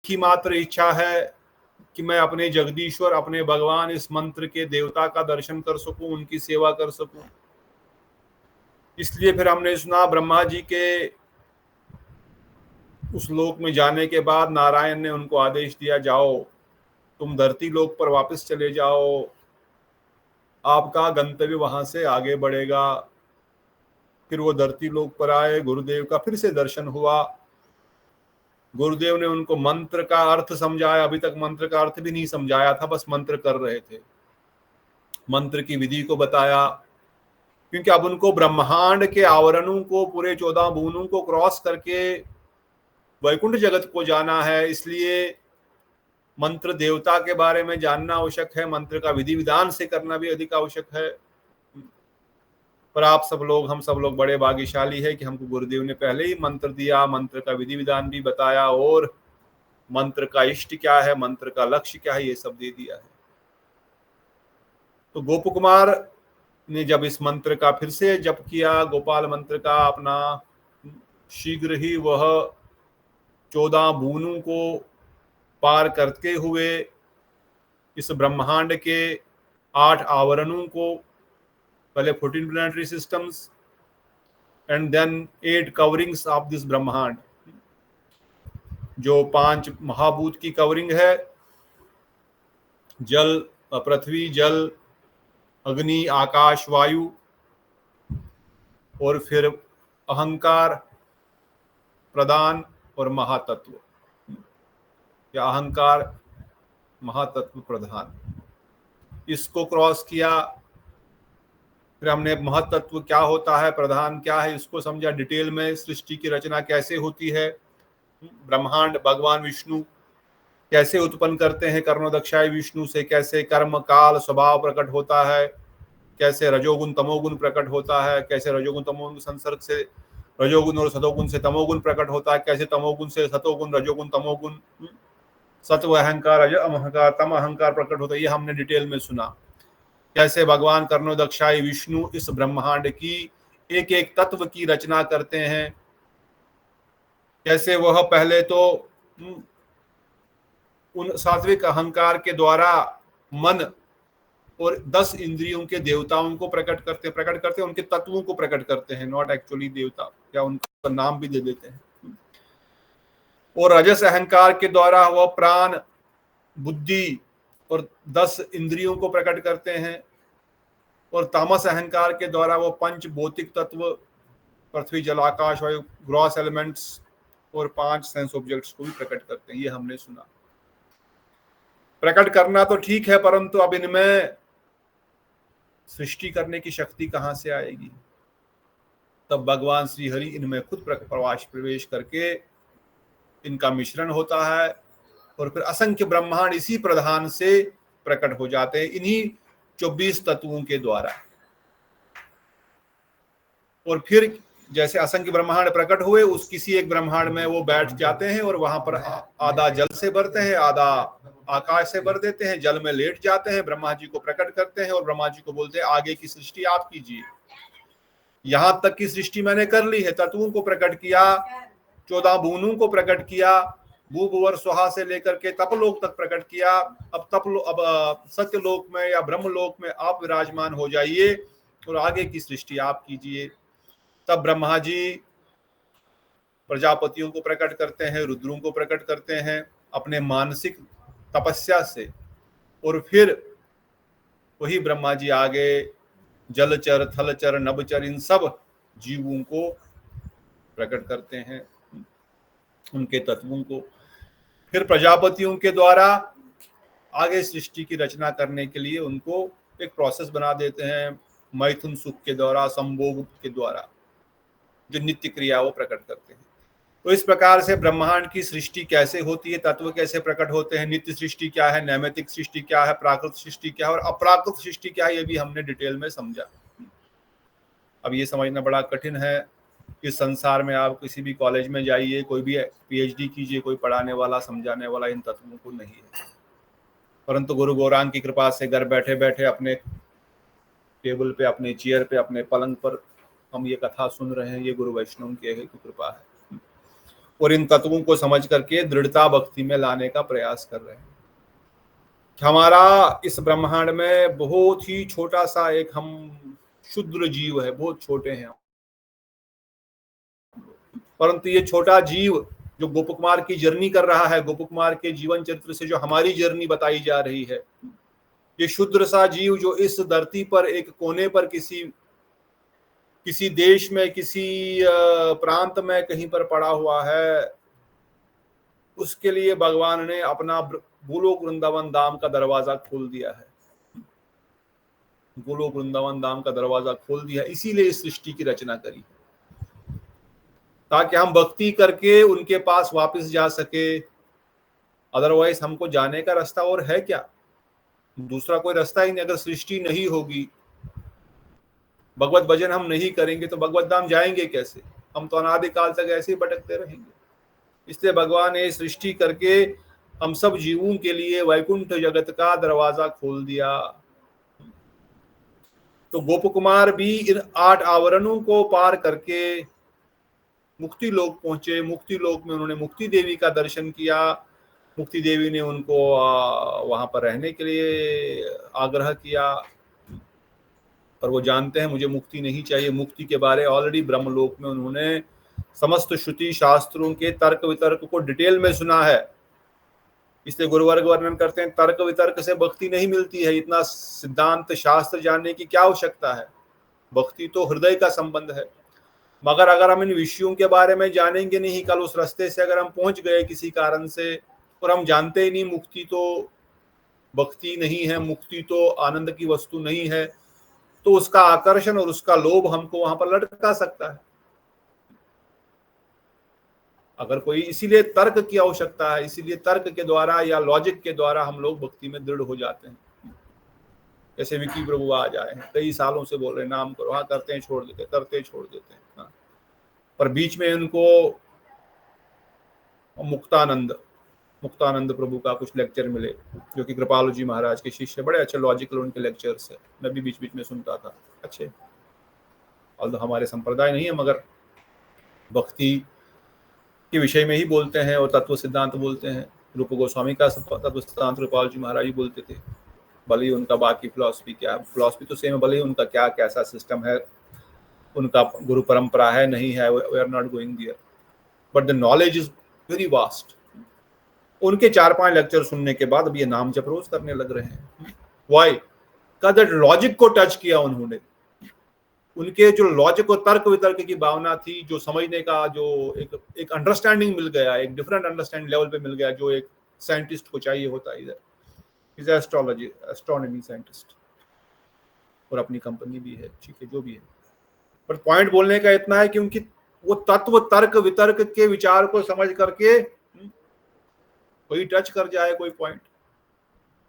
ही मात्र इच्छा है कि मैं अपने जगदीश्वर, अपने भगवान, इस मंत्र के देवता का दर्शन कर सकूं, उनकी सेवा कर सकूं। इसलिए फिर हमने सुना ब्रह्मा जी के उस लोक में जाने के बाद नारायण ने उनको आदेश दिया, जाओ तुम धरती लोक पर वापस चले जाओ, आपका गंतव्य वहां से आगे बढ़ेगा। फिर वो धरती लोक पर आए, गुरुदेव का फिर से दर्शन हुआ। गुरुदेव ने उनको मंत्र का अर्थ समझाया, अभी तक मंत्र का अर्थ भी नहीं समझाया था, बस मंत्र कर रहे थे। मंत्र की विधि को बताया, क्योंकि अब उनको ब्रह्मांड के आवरणों को, पूरे 14 भुवनों को क्रॉस करके वैकुंठ जगत को जाना है। इसलिए मंत्र देवता के बारे में जानना आवश्यक है, मंत्र का विधि विधान से करना भी अधिक आवश्यक है। पर आप सब लोग, हम सब लोग बड़े भाग्यशाली है कि हमको गुरुदेव ने पहले ही मंत्र दिया, मंत्र का विधि विधान भी बताया, और मंत्र का इष्ट क्या है, मंत्र का लक्ष्य क्या है, ये सब दे दिया है। तो गोप कुमार ने जब इस मंत्र का फिर से जप किया, गोपाल मंत्र का अपना, शीघ्र ही वह 14 भुवनों को पार करते हुए इस ब्रह्मांड के 8 आवरणों को, पहले 14 planetary systems and then 8 coverings of this ब्रह्मांड, जो 5 महाभूत की कवरिंग है, जल, पृथ्वी, जल, अग्नि, आकाश, वायु, और फिर अहंकार, प्रधान और महातत्व, या अहंकार, महातत्व, प्रधान, इसको क्रॉस किया। फिर हमने महातत्व क्या होता है, प्रधान क्या है, इसको समझा डिटेल में, सृष्टि की रचना कैसे होती है, ब्रह्मांड भगवान विष्णु कैसे उत्पन्न करते हैं, कर्णोदक्षाय विष्णु से कैसे कर्म काल स्वभाव प्रकट होता है, कैसे रजोगुण तमोगुण प्रकट होता है, कैसे रजोगुण तमोगुण संसर्ग से रजोगुण और सतोगुण से तमोगुण प्रकट होता है, कैसे तमोगुण से सतोगुण, रजोगुण तमोगुण, सत्व अहंकार, रज अहंकार, तम अहंकार प्रकट होता है। ये हमने डिटेल में सुना। कैसे भगवान कर्णोदक्षाय विष्णु इस ब्रह्मांड की एक एक तत्व की रचना करते हैं, कैसे वह पहले तो उन सात्विक अहंकार के द्वारा मन और 10 इंद्रियों के देवताओं को प्रकट करते उनके तत्वों को प्रकट करते हैं, नॉट एक्चुअली देवता, या उनका नाम भी दे देते हैं। और रजस अहंकार के द्वारा वह प्राण, बुद्धि और 10 इंद्रियों को प्रकट करते हैं। और तामस अहंकार के द्वारा वो 5 भौतिक तत्व, पृथ्वी, जल, आकाश, वायु, ग्रॉस एलिमेंट्स और 5 सेंस ऑब्जेक्ट्स को भी प्रकट करते हैं। ये हमने सुना। प्रकट करना तो ठीक है, परंतु अब इनमें सृष्टि करने की शक्ति कहां से आएगी? तब भगवान श्री हरि इनमें खुद प्रवेश करके इनका मिश्रण होता है, और फिर असंख्य ब्रह्मांड इसी प्रधान से प्रकट हो जाते हैं, इन्हीं 24 तत्वों के द्वारा। और फिर जैसे असंख्य ब्रह्मांड प्रकट हुए, उस किसी एक ब्रह्मांड में वो बैठ जाते हैं, और वहां पर आधा जल से भरते हैं, आधा आकाश से भर देते हैं, जल में लेट जाते हैं, ब्रह्मा जी को प्रकट करते हैं, और ब्रह्मा जी को बोलते हैं आगे की सृष्टि आप कीजिए। यहां तक की सृष्टि मैंने कर ली है, तत्वों को प्रकट किया, 14 भुवनों को प्रकट किया, भूभुवर सुहा से लेकर के तपलोक तक प्रकट किया। अब सत्यलोक में या ब्रह्मलोक में आप विराजमान हो जाइए, और आगे की सृष्टि आप कीजिए। तब ब्रह्मा जी प्रजापतियों को प्रकट करते हैं, रुद्रों को प्रकट करते हैं अपने मानसिक तपस्या से, और फिर वही ब्रह्मा जी आगे जलचर, थलचर, नभचर, इन सब जीवों को प्रकट करते हैं, उनके तत्वों को। फिर प्रजापतियों के द्वारा आगे सृष्टि की रचना करने के लिए उनको एक प्रोसेस बना देते हैं, मैथुन सुख के द्वारा, संभोग के द्वारा, जो नित्य क्रिया वो प्रकट करते हैं। तो इस प्रकार से ब्रह्मांड की सृष्टि कैसे होती है, तत्व कैसे प्रकट होते हैं, नित्य सृष्टि क्या है, नैमित्तिक सृष्टि क्या है, प्राकृत सृष्टि क्या है, और अप्राकृत सृष्टि क्या है, ये भी हमने डिटेल में समझा। अब ये समझना बड़ा कठिन है। इस संसार में आप किसी भी कॉलेज में जाइए, कोई भी पीएचडी कीजिए, कोई पढ़ाने वाला, समझाने वाला इन तत्वों को नहीं है। परंतु गुरु गौरांग की कृपा से घर बैठे बैठे अपने टेबल पे, अपने चेयर पे, अपने पलंग पर हम ये कथा सुन रहे हैं, ये गुरु वैष्णव की कृपा है। और इन तत्वों को समझ करके दृढ़ता भक्ति में लाने का प्रयास कर रहे हैं। हमारा इस ब्रह्मांड में बहुत ही छोटा सा एक हम क्षुद्र जीव है, बहुत छोटे हैं, परंतु ये छोटा जीव जो गोप कुमार की जर्नी कर रहा है, गोप कुमार के जीवन चरित्र से जो हमारी जर्नी बताई जा रही है, ये क्षुद्र सा जीव जो इस धरती पर एक कोने पर किसी देश में, किसी प्रांत में कहीं पर पड़ा हुआ है, उसके लिए भगवान ने अपना गोलोक वृंदावन धाम का दरवाजा खोल दिया है। गोलोक वृंदावन धाम का दरवाजा खोल दिया, इसीलिए इस सृष्टि की रचना करी, ताकि हम भक्ति करके उनके पास वापस जा सके। अदरवाइज हमको जाने का रास्ता और है क्या? दूसरा कोई रास्ता ही नहीं। अगर सृष्टि नहीं होगी, भगवत भजन हम नहीं करेंगे, तो भगवत धाम जाएंगे कैसे? हम तो अनादिकाल तक ऐसे ही भटकते रहेंगे। इसलिए भगवान ने सृष्टि करके हम सब जीवों के लिए वैकुंठ जगत का दरवाजा खोल दिया। तो गोप कुमार भी इन 8 आवरणों को पार करके मुक्ति लोक पहुंचे। मुक्ति लोक में उन्होंने मुक्ति देवी का दर्शन किया। मुक्ति देवी ने उनको वहां पर रहने के लिए आग्रह किया, पर वो जानते हैं मुझे मुक्ति नहीं चाहिए। मुक्ति के बारे ऑलरेडी ब्रह्मलोक में उन्होंने समस्त श्रुति शास्त्रों के तर्क वितर्क को डिटेल में सुना है। इसलिए गुरुवर्ग वर्णन करते हैं तर्क वितर्क से भक्ति नहीं मिलती है। इतना सिद्धांत शास्त्र जानने की क्या आवश्यकता है? भक्ति तो हृदय का संबंध है। मगर अगर हम इन विषयों के बारे में जानेंगे नहीं, कल उस रास्ते से अगर हम पहुंच गए किसी कारण से और हम जानते ही नहीं मुक्ति तो भक्ति नहीं है, मुक्ति तो आनंद की वस्तु नहीं है, तो उसका आकर्षण और उसका लोभ हमको वहां पर लटका सकता है। अगर कोई, इसीलिए तर्क की आवश्यकता है। इसीलिए तर्क के द्वारा या लॉजिक के द्वारा हम लोग भक्ति में दृढ़ हो जाते हैं। जैसे विकी प्रभु आज आए हैं, कई सालों से बोल रहे हैं नाम करो, हाँ करते हैं छोड़ देते, करते छोड़ देते हैं, हाँ। पर बीच में उनको मुक्तानंद प्रभु का कुछ लेक्चर मिले, जो कि कृपालु जी महाराज के शिष्य, बड़े अच्छे लॉजिकल उनके लेक्चर्स है। मैं भी बीच बीच में सुनता था, अच्छे। और हमारे संप्रदाय नहीं है, मगर भक्ति के विषय में ही बोलते हैं और तत्व सिद्धांत बोलते हैं। रूप गोस्वामी का तत्व सिद्धांत कृपाल जी महाराज ही बोलते थे। भले ही उनका बाकी फिलॉसफी क्या है, फिलॉसफी तो सेम है, भले ही उनका क्या कैसा सिस्टम है, उनका गुरु परंपरा है नहीं है, we are not going there, but the knowledge is very vast. उनके 4-5 लेक्चर सुनने के बाद अब ये नाम जप रोज करने लग रहे हैं। वाई? का दैट लॉजिक को टच किया उन्होंने। उनके जो लॉजिक और तर्क वितर्क की भावना थी, जो समझने का जो एक अंडरस्टैंडिंग मिल गया, एक डिफरेंट अंडरस्टैंडिंग लेवल पे मिल गया, जो एक साइंटिस्ट को चाहिए होता है। इधर इज एस्ट्रोनॉमी साइंटिस्ट और अपनी कंपनी भी है, ठीक है, जो भी है। पर पॉइंट बोलने का इतना है कि उनकी वो तत्व तर्क वितर्क के विचार को समझ करके कोई टच कर जाए कोई पॉइंट,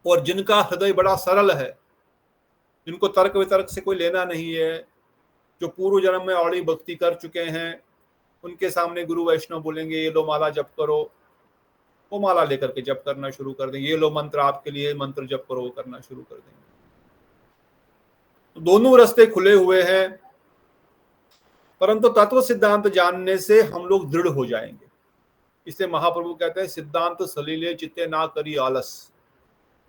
और जिनका हृदय बड़ा सरल है, जिनको तर्क वितर्क से कोई लेना नहीं है, जो पूर्व जन्म में ऑलरेडी भक्ति कर चुके हैं, उनके सामने गुरु वैष्णव बोलेंगे ये लो माला जप करो, वो माला लेकर के जप करना शुरू कर देंगे। ये लो मंत्र आपके लिए, मंत्र जप करो, वो करना शुरू कर देंगे। तो दोनों रास्ते खुले हुए हैं, परंतु तत्व सिद्धांत जानने से हम लोग दृढ़ हो जाएंगे। इसलिए महाप्रभु कहते हैं सिद्धांत सलीले चित्ते ना करी आलस।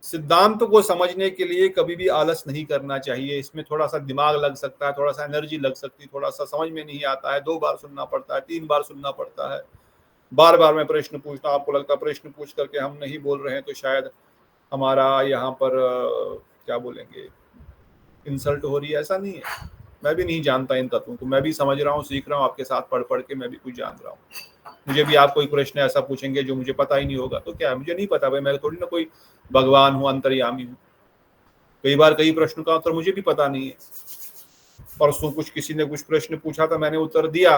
सिद्धांत को समझने के लिए कभी भी आलस नहीं करना चाहिए। इसमें थोड़ा सा दिमाग लग सकता है, थोड़ा सा एनर्जी लग सकती है, थोड़ा सा समझ में नहीं आता है, 2 बार सुनना पड़ता है, 3 बार सुनना पड़ता है, बार बार मैं प्रश्न पूछता हूँ। आपको लगता है प्रश्न पूछ करके हम नहीं बोल रहे हैं तो शायद हमारा यहाँ पर क्या बोलेंगे, इंसल्ट हो रही है। ऐसा नहीं है, मैं भी नहीं जानता इन तत्वों को, मैं भी समझ रहा हूँ, सीख रहा हूँ, आपके साथ पढ़ पढ़ के मैं भी कुछ जान रहा हूँ। मुझे भी आप कोई प्रश्न ऐसा पूछेंगे जो मुझे पता ही नहीं होगा तो क्या है, मुझे नहीं पता भाई, मैं थोड़ी ना कोई भगवान हूँ, अंतर्यामी हूँ। कई बार कई प्रश्न का उत्तर मुझे भी पता नहीं है। परसों किसी ने कुछ प्रश्न पूछा था, मैंने उत्तर दिया,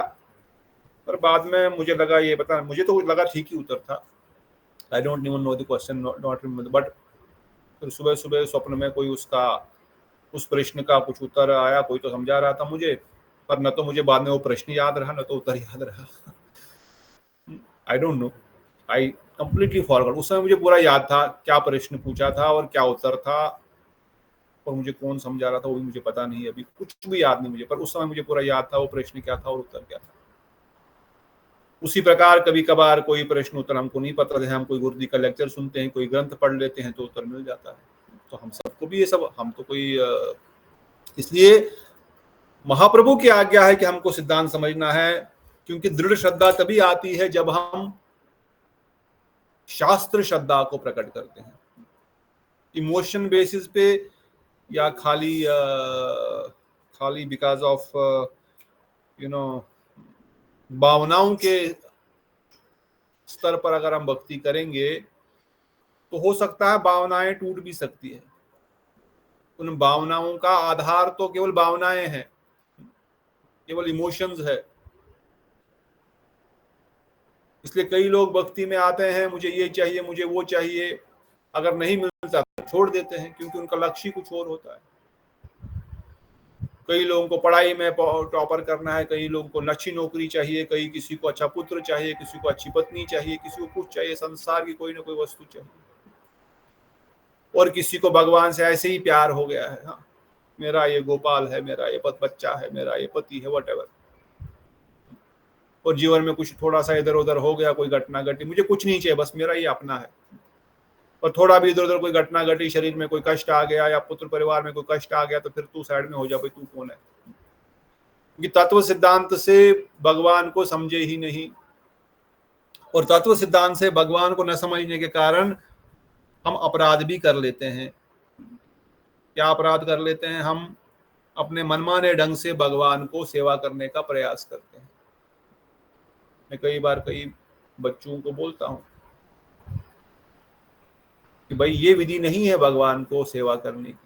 पर बाद में मुझे लगा ये पता, मुझे तो लगा ठीक ही उत्तर था। I don't even know the question, not remember, but फिर सुबह सुबह स्वप्न में कोई उस प्रश्न का कुछ उत्तर आया, कोई तो समझा रहा था मुझे, पर न तो मुझे बाद में वो प्रश्न याद रहा, न तो उत्तर याद रहा। I don't know, I completely forgot. उस समय मुझे पूरा याद था क्या प्रश्न पूछा था और क्या उत्तर था, और मुझे कौन समझा रहा था वो भी मुझे पता नहीं, अभी कुछ भी याद नहीं मुझे, पर उस समय मुझे पूरा याद था वो प्रश्न क्या था और उत्तर क्या था। उसी प्रकार कभी कभार कोई प्रश्न उत्तर हमको नहीं पता है, हम कोई गुरुजी का लेक्चर सुनते हैं, कोई ग्रंथ पढ़ लेते हैं तो उत्तर मिल जाता है। तो हम सबको भी ये सब, हम तो कोई इसलिए महाप्रभु की आज्ञा है कि हमको सिद्धांत समझना है, क्योंकि दृढ़ श्रद्धा तभी आती है जब हम शास्त्र श्रद्धा को प्रकट करते हैं। इमोशन बेसिस पे या खाली बिकॉज ऑफ भावनाओं के स्तर पर अगर हम भक्ति करेंगे तो हो सकता है भावनाएं टूट भी सकती है। उन भावनाओं का आधार तो केवल भावनाएं हैं, केवल इमोशंस है। इसलिए कई लोग भक्ति में आते हैं, मुझे ये चाहिए, मुझे वो चाहिए, अगर नहीं मिलता तो छोड़ देते हैं, क्योंकि उनका लक्ष्य कुछ और होता है। कई लोगों को पढ़ाई में टॉपर करना है, कई लोगों को अच्छी नौकरी चाहिए, कई किसी को अच्छा पुत्र चाहिए, किसी को अच्छी पत्नी चाहिए, किसी को कुछ चाहिए, संसार की कोई ना कोई वस्तु चाहिए, और किसी को भगवान से ऐसे ही प्यार हो गया है, हाँ मेरा ये गोपाल है, मेरा ये बच्चा है, मेरा ये पति है, वॉटेवर, और जीवन में कुछ थोड़ा सा इधर उधर हो गया, कोई घटना घटी, मुझे कुछ नहीं चाहिए, बस मेरा ये अपना है। और थोड़ा भी इधर उधर कोई घटना घटी, शरीर में कोई कष्ट आ गया या पुत्र परिवार में कोई कष्ट आ गया, तो फिर तू साइड में हो जा, भाई तू कौन है? क्योंकि तत्व सिद्धांत से भगवान को समझे ही नहीं, और तत्व सिद्धांत से भगवान को न समझने के कारण हम अपराध भी कर लेते हैं। क्या अपराध कर लेते हैं? हम अपने मनमाने ढंग से भगवान को सेवा करने का प्रयास करते हैं। मैं कई बार कई बच्चों को बोलता हूं कि भाई ये विधि नहीं है भगवान को सेवा करने की।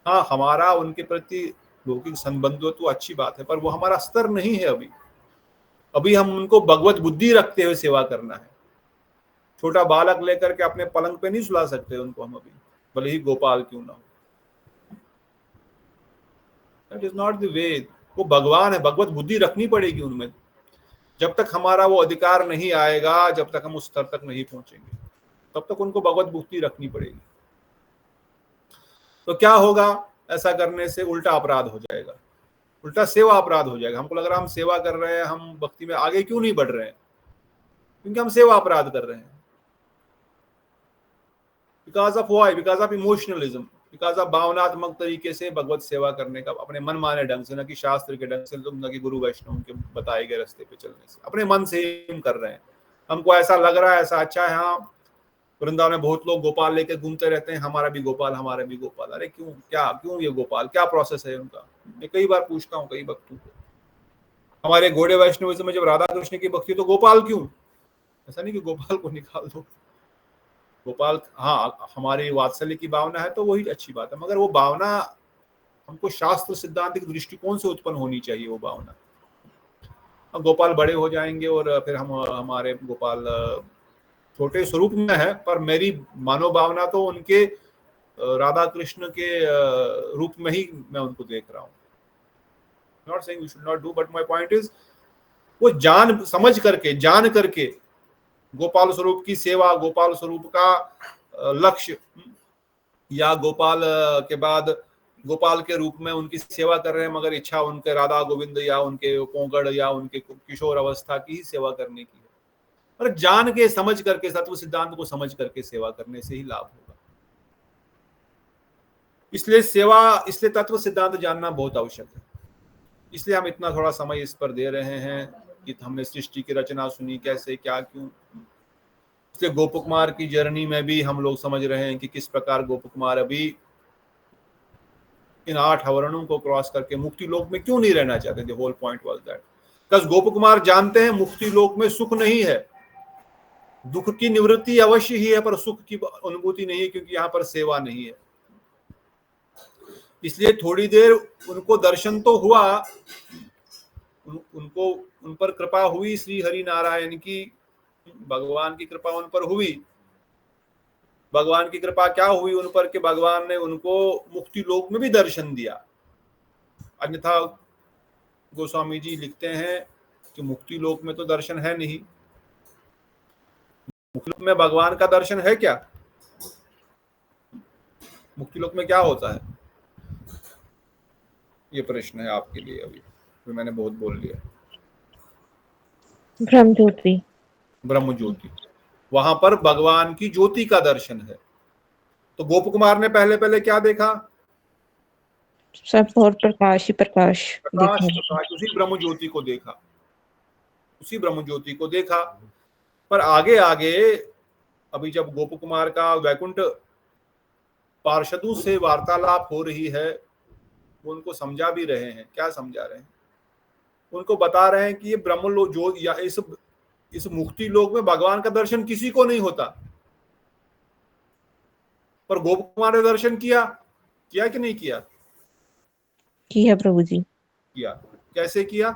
हाँ, हमारा उनके प्रति लौकिक संबंध तो अच्छी बात है, पर वो हमारा स्तर नहीं है। अभी हम उनको भगवत बुद्धि रखते हुए सेवा करना है। छोटा बालक लेकर के अपने पलंग पे नहीं सुला सकते उनको हम अभी, भले ही गोपाल क्यों ना हो। That is not the way. वो भगवान है, भगवत बुद्धि रखनी पड़ेगी उनमें। जब तक हमारा वो अधिकार नहीं आएगा, जब तक हम उस स्तर तक नहीं पहुंचेंगे, तब तक उनको भगवत बुद्धि रखनी पड़ेगी। तो क्या होगा? ऐसा करने से उल्टा अपराध हो जाएगा, उल्टा सेवा अपराध हो जाएगा। हमको लग रहा है हम सेवा कर रहे हैं, हम भक्ति में आगे क्यों नहीं बढ़ रहे हैं? क्योंकि हम सेवा अपराध कर रहे हैं। Because of why? Because of इमोशनलिज्म, because of भावनात्मक तरीके से भगवत सेवा करने का, अपने मन माने ढंग से, न कि शास्त्र के ढंग से, न कि गुरु वैष्णव के बताए गए रास्ते पे चलने से, अपने मन से हम कर रहे हैं। हमको ऐसा लग रहा है, ऐसा अच्छा है, हाँ वृंदावन में बहुत लोग गोपाल लेके घूमते रहते हैं, हमारा भी गोपाल, हमारा भी गोपाल। अरे क्यों? क्या क्यों ये गोपाल? क्या प्रोसेस है उनका? मैं कई बार पूछता हूँ कई भक्तों को, हमारे घोड़े वैष्णविज्म में जब राधा कृष्ण की भक्ति, तो गोपाल क्यों? ऐसा नहीं कि गोपाल को निकाल दो, गोपाल हाँ हमारी वात्सल्य की भावना है तो वही अच्छी बात है, मगर वो भावना हमको शास्त्र सिद्धांतिक दृष्टिकोण से उत्पन्न होनी चाहिए। वो भावना, अब गोपाल बड़े हो जाएंगे और फिर हम हमारे गोपाल छोटे स्वरूप में है, पर मेरी मानव भावना तो उनके राधा कृष्ण के रूप में ही मैं उनको देख रहा हूँ। Not saying we should not do, but my point is, वो जान समझ करके, जान करके गोपाल स्वरूप की सेवा, गोपाल स्वरूप का लक्ष्य, या गोपाल के बाद गोपाल के रूप में उनकी सेवा कर रहे हैं, मगर इच्छा उनके राधा गोविंद या उनके पोंगड़ या उनके किशोर अवस्था की ही सेवा करने की है। और जान के, समझ करके, तत्व सिद्धांत को समझ करके सेवा करने से ही लाभ होगा। इसलिए तत्व सिद्धांत जानना बहुत आवश्यक है। इसलिए हम इतना थोड़ा समय इस पर दे रहे हैं कि हमने सृष्टि की रचना सुनी, कैसे क्या क्यों। इसलिए गोप कुमार की जर्नी में भी हम लोग समझ रहे हैं कि किस प्रकार गोप कुमार अभी इन 8 वर्णों को क्रॉस करके मुक्ति लोक में क्यों नहीं रहना चाहते। The whole point was that, because Gop Kumar जानते हैं मुक्ति लोक में सुख नहीं है, दुख की निवृत्ति अवश्य ही है, पर सुख की अनुभूति नहीं है, क्योंकि यहाँ पर सेवा नहीं है। इसलिए थोड़ी देर उनको दर्शन तो हुआ, उनको उन पर कृपा हुई, श्री हरि नारायण की, भगवान की कृपा उन पर हुई। भगवान की कृपा क्या हुई उन पर कि भगवान ने उनको मुक्ति लोक में भी दर्शन दिया। अन्यथा गोस्वामी जी लिखते हैं कि मुक्ति लोक में तो दर्शन है नहीं। मुक्ति लोक में भगवान का दर्शन है क्या? मुक्ति लोक में क्या होता है? ये प्रश्न है आपके लिए। अभी मैंने बहुत बोल लिया। ब्रह्म ज्योति, ब्रह्म ज्योति, वहां पर भगवान की ज्योति का दर्शन है। तो गोप कुमार ने पहले पहले क्या देखा? सब और प्रकाश ही प्रकाश प्रकाश, दिखने लगा। प्रकाश, उसी ब्रह्म ज्योति को देखा, उसी ब्रह्म ज्योति को देखा। पर आगे आगे अभी जब गोप कुमार का वैकुंठ पार्षदों से वार्तालाप हो रही है, वो उनको समझा भी रहे हैं। क्या समझा रहे हैं? उनको बता रहे हैं कि ये ब्रह्म लोक जो या इस मुक्ति लोक में भगवान का दर्शन किसी को नहीं होता, पर गोप कुमार ने दर्शन किया। किया कि नहीं किया? किया प्रभु जी। किया। कैसे किया?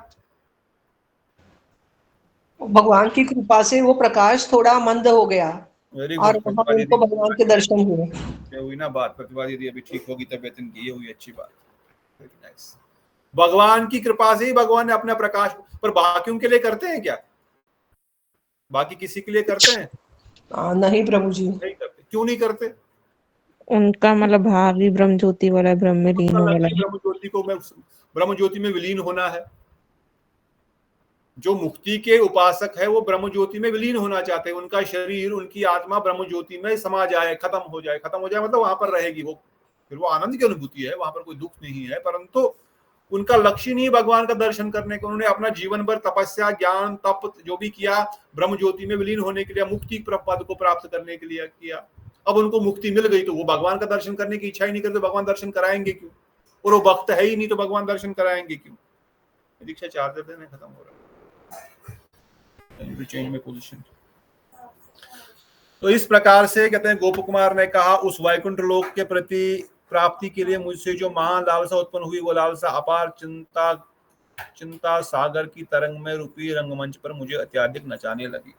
भगवान की कृपा से वो प्रकाश थोड़ा मंद हो गया वेरी और गुड वहां प्रतिभा दीदी, उनको भगवान के दर्शन हुए। ये हुई ना बात, प्रतिभा दीदी अभी ठीक होगी तबियत इनकी, ये हुई अच्छी बात। Very nice. भगवान की कृपा से ही भगवान ने अपना प्रकाश, पर बाकियों के लिए करते हैं क्या? बाकी किसी के लिए करते हैं? नहीं प्रभु जी, नहीं करते। क्यों नहीं करते? उनका मतलब भाव ही ब्रह्म ज्योति वाला, ब्रह्म में लीन होने लगा। ब्रह्म ज्योति को मैं ब्रह्म ज्योति में विलीन होना है। जो मुक्ति के उपासक है वो ब्रह्म ज्योति में विलीन होना चाहते हैं। उनका शरीर, उनकी आत्मा ब्रह्म ज्योति में समा जाए, खत्म हो जाए। खत्म हो जाए मतलब वहां पर रहेगी वो, फिर वो आनंद की अनुभूति है, वहां पर कोई दुख नहीं है। परंतु उनका लक्ष्य नहीं भगवान का दर्शन करने का। उन्होंने अपना जीवन भर तपस्या, ज्ञान, तप जो भी किया ब्रह्म ज्योति में विलीन होने के लिए, मुक्ति पद को प्राप्त करने के लिए किया। अब उनको मुक्ति मिल गई तो वो भगवान का दर्शन करने की इच्छा ही नहीं करते। भगवान दर्शन कराएंगे क्यों? और वो भक्त है ही नहीं तो भगवान दर्शन कराएंगे क्यों? दीक्षा चार्जर देने खत्म हो रहा है, चेंज में पोजीशन। तो इस प्रकार से कहते हैं गोप कुमार ने कहा, उस वैकुंठ लोक के प्रति प्राप्ति के लिए मुझसे जो महान लालसा उत्पन्न हुई, वो लालसा अपार चिंता सागर की तरंग में रूपी रंगमंच पर मुझे अत्यधिक नचाने लगी।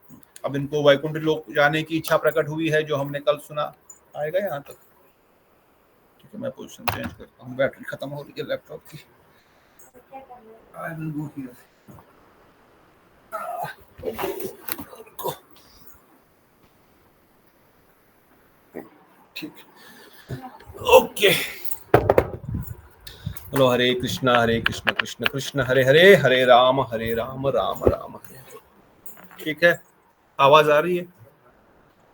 अब इनको वैकुंठ लोक जाने की इच्छा प्रकट हुई है, जो हमने कल सुना। आएगा यहाँ तक? ठीक है, मैं पोजीशन चेंज करता हूँ, बैटरी खत्म हो रही है लैपटॉप की। ठीक, ओके। बोलो हरे कृष्णा कृष्ण कृष्ण हरे हरे, हरे राम राम राम हरे हरे। ठीक है, आवाज आ रही है?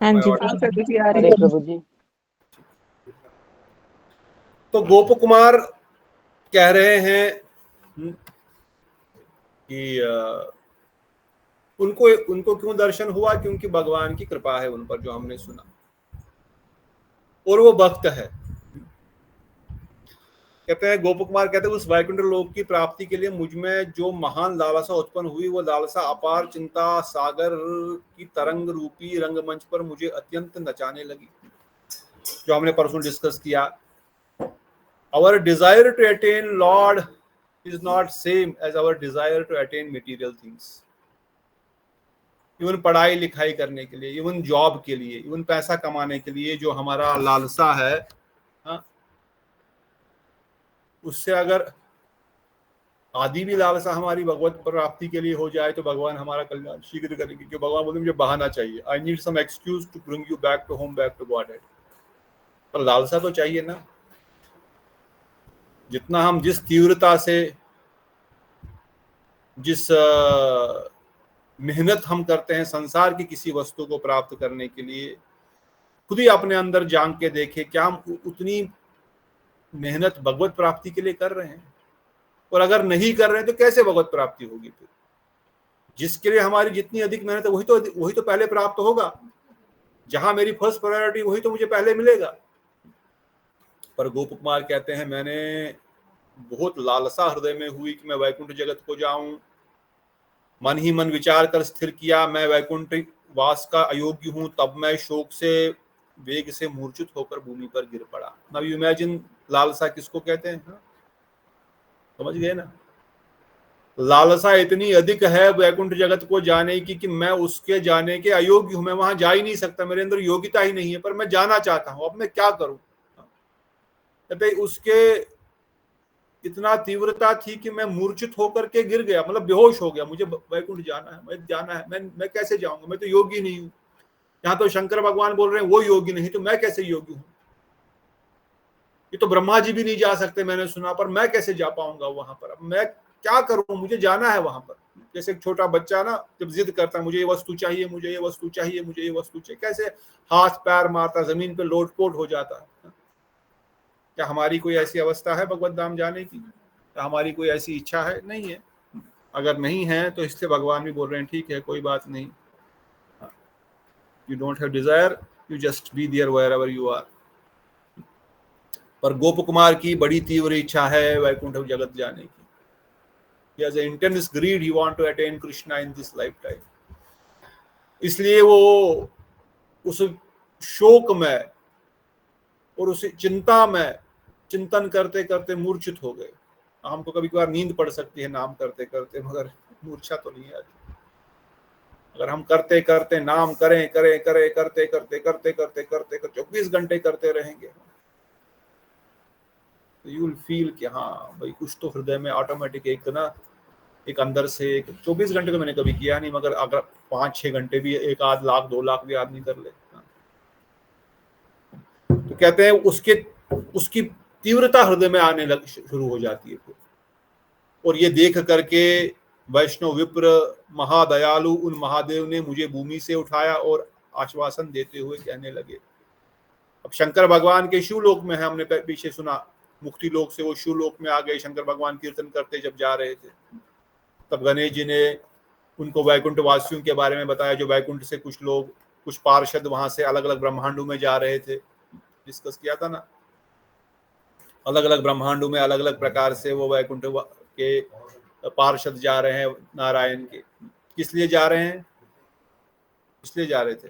हाँ जी प्रभु जी। तो गोप कुमार कह रहे हैं कि उनको क्यों दर्शन हुआ? क्योंकि भगवान की कृपा है उन पर, जो हमने सुना, और वो भक्त है। कहते हैं गोप कुमार कहते हैं, उस वैकुंठ लोक की प्राप्ति के लिए मुझ में जो महान लालसा उत्पन्न हुई, वो लालसा अपार चिंता सागर की तरंग रूपी रंगमंच पर मुझे अत्यंत नचाने लगी। जो हमने परसों डिस्कस किया, our desire to attain Lord is not same as our desire to attain material things. Even पढ़ाई लिखाई करने के लिए, इवन जॉब के लिए, इवन पैसा कमाने के लिए जो हमारा लालसा है, उससे अगर आदि भी लालसा हमारी भगवत प्राप्ति के लिए हो जाए तो भगवान हमारा कल्याण शीघ्र करेंगे। क्योंकि भगवान बोलते मुझे बहाना चाहिए, I need some excuse to bring you back to home, back to Godhead. पर लालसा तो चाहिए ना। जितना हम जिस तीव्रता से, जिस मेहनत हम करते हैं संसार की किसी वस्तु को प्राप्त करने के लिए, खुद ही अपने अंदर झांक के देखे, क्या हम उतनी मेहनत भगवत प्राप्ति के लिए कर रहे हैं? और अगर नहीं कर रहे हैं तो कैसे भगवत प्राप्ति होगी? फिर जिसके लिए हमारी जितनी अधिक मेहनत है वही तो पहले प्राप्त होगा। जहां मेरी फर्स्ट प्रायोरिटी, वही तो मुझे पहले मिलेगा। पर गोप कुमार कहते हैं, मैंने बहुत लालसा हृदय में हुई कि मैं वैकुंठ जगत को जाऊं। मन ही मन विचार कर स्थिर किया, मैं वैकुंठ वास का अयोग्य हूं। तब मैं शोक से वेग से मूर्छित होकर भूमि पर गिर पड़ा। नाउ यू इमेजिन, लालसा किसको कहते हैं? समझ गए ना? लालसा इतनी अधिक है वैकुंठ जगत को जाने की कि मैं उसके जाने के अयोग्य हूं। मैं वहां जा ही नहीं सकता, मेरे अंदर योग्यता ही नहीं है, पर मैं जाना चाहता हूं। अब मैं क्या करूं? कहते उसके इतना तीव्रता थी कि मैं मूर्छित होकर के गिर गया, मतलब बेहोश हो गया। मुझे वैकुंठ जाना है, मैं जाना है, मैं कैसे जाऊंगा? मैं तो योगी नहीं हूं। यहाँ तो शंकर भगवान बोल रहे हैं वो योगी नहीं, तो मैं कैसे योगी हूं? ये तो ब्रह्मा जी भी नहीं जा सकते मैंने सुना, पर मैं कैसे जा पाऊंगा वहां पर? अब मैं क्या करूं? मुझे जाना है वहां पर। जैसे एक छोटा बच्चा ना जब जिद करता है मुझे ये वस्तु चाहिए, मुझे ये वस्तु चाहिए, मुझे ये वस्तु चाहिए, कैसे हाथ पैर मारता, जमीन पे लोटपोट हो जाता है। क्या हमारी कोई ऐसी अवस्था है भगवत धाम जाने की? क्या हमारी कोई ऐसी इच्छा है? नहीं है। अगर नहीं है तो इससे भगवान भी बोल रहे हैं ठीक है, कोई बात नहीं, you don't have desire, you just be there wherever you are. पर गोप कुमार की बड़ी तीव्र इच्छा है वैकुंठ जगत जाने की। He has an intense greed, he want to attain Krishna in this lifetime. इसलिए वो उस शोक में और उस चिंता में चिंतन करते करते मूर्छित हो गए। हमको कभी कभार नींद पड़ सकती है नाम करते करते, मगर मूर्छा तो नहीं आती। अगर हम करते करते नाम करें करें करें करते करते करते करते करते 24 घंटे करते रहेंगे तो यू विल फील कि हाँ भाई कुछ तो हृदय में ऑटोमेटिक एक अंदर से एक 24 घंटे तो मैंने कभी किया नहीं, मगर अगर 5-6 घंटे भी 1 आध लाख 2 लाख भी आदमी कर ले तो कहते हैं उसकी तीव्रता हृदय में आने लग शुरू हो जाती है। और ये देख करके वैष्णव विप्र महादयालु उन महादेव ने मुझे भूमि से उठाया और आश्वासन देते हुए कहने लगे। अब शंकर भगवान के शिवलोक में है, हमने पीछे सुना, मुक्ति लोक से वो शिवलोक में आ गए। शंकर भगवान कीर्तन करते जब जा रहे थे तब गणेश जी ने उनको वैकुंठ वासियों के बारे में बताया, जो वैकुंठ से कुछ लोग, कुछ पार्षद वहां से अलग अलग ब्रह्मांडों में जा रहे थे। डिस्कस किया था ना, अलग अलग ब्रह्मांडों में अलग अलग प्रकार से वो वैकुंठ के पार्षद जा रहे हैं नारायण के। किस लिए जा रहे हैं? इसलिए जा रहे थे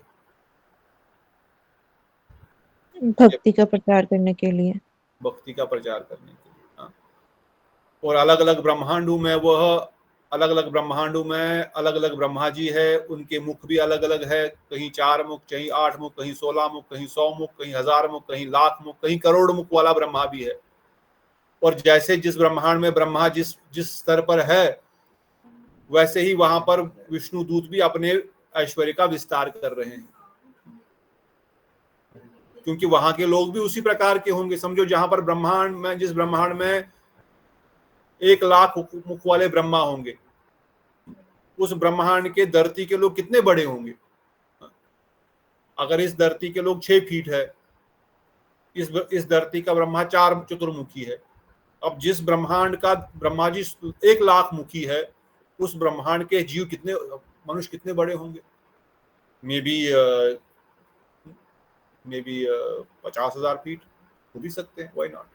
भक्ति का प्रचार करने के लिए, भक्ति का प्रचार करने के लिए। हाँ। और अलग अलग ब्रह्मांडों में अलग अलग ब्रह्मांडों में अलग अलग ब्रह्मा जी है, उनके मुख भी अलग अलग है, कहीं 4 मुख, कहीं 8 मुख, कहीं 16 मुख, कहीं 100 मुख, कहीं 1000 मुख, कहीं लाख मुख, कहीं करोड़ मुख वाला ब्रह्मा भी है। और जैसे जिस ब्रह्मांड में ब्रह्मा जिस स्तर पर है वैसे ही वहां पर विष्णु दूत भी अपने ऐश्वर्य का विस्तार कर रहे हैं, क्योंकि वहां के लोग भी उसी प्रकार के होंगे। समझो जहां पर ब्रह्मांड में, जिस ब्रह्मांड में 1 लाख मुख वाले ब्रह्मा होंगे, उस ब्रह्मांड के धरती के लोग कितने बड़े होंगे। अगर इस धरती के लोग 6 फीट है, इस धरती का ब्रह्मा 4 चतुर्मुखी है। अब जिस ब्रह्मांड का ब्रह्मा जी 1 लाख मुखी है, उस ब्रह्मांड के जीव कितने, मनुष्य कितने बड़े होंगे? मे बी 50,000 फीट हो भी सकते हैं, व्हाई नॉट,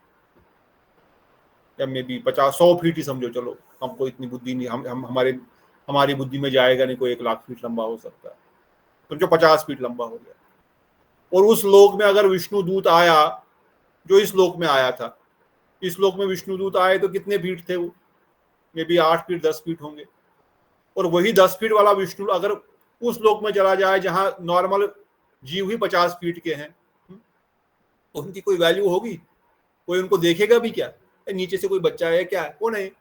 या मे बी 50-100 फीट ही समझो। चलो, हमको इतनी बुद्धि नहीं, हम हमारी बुद्धि में जाएगा नहीं, कोई 1 लाख फीट लंबा हो सकता है, समझो 50 फीट लंबा हो गया। और उस लोक में अगर विष्णु दूत आया, जो इस लोक में आया था, इस लोक में विष्णु दूत आए तो कितने फीट थे वो? मे बी 8 फीट 10 फीट होंगे। और वही 10 फीट वाला विष्णु अगर उस लोक में चला जाए जहां नॉर्मल जीव ही 50 फीट के हैं, तो उनकी कोई वैल्यू होगी? कोई उनको देखेगा भी क्या? नीचे से कोई बच्चा है क्या? कौन है?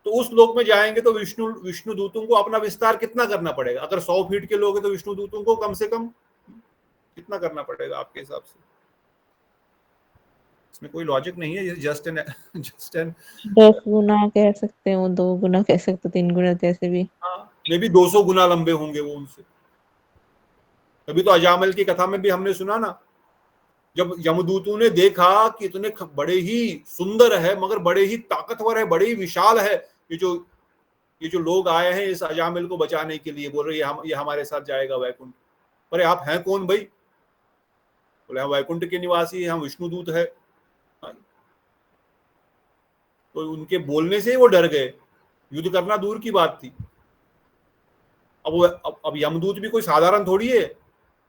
तो उस लोक में जाएंगे तो विष्णु दूतों को अपना विस्तार कितना करना पड़ेगा? अगर 100 फीट के लोग हैं तो विष्णु दूतों को कम से कम कितना करना पड़ेगा आपके हिसाब से? इसमें कोई लॉजिक नहीं है, जस्ट एन 10 गुना कह सकते हो, 2 गुना कह सकते हो, 3 गुना, जैसे भी। मे भी 200 गुना लंबे होंगे वो उनसे। तभी तो अजामिल की कथा में भी हमने सुना ना, जब यमदूतों ने देखा कि इतने बड़े ही सुंदर है, मगर बड़े ही ताकतवर है, बड़े ही विशाल है, ये जो लोग आए हैं इस अजामिल को बचाने के लिए, बोल रहे ये हमारे साथ जाएगा वैकुंठ। अरे आप हैं कौन भाई? बोले हम वैकुंठ के निवासी हैं, हम विष्णुदूत है। तो उनके बोलने से ही वो डर गए, युद्ध करना दूर की बात थी। अब यमदूत भी कोई साधारण थोड़ी है,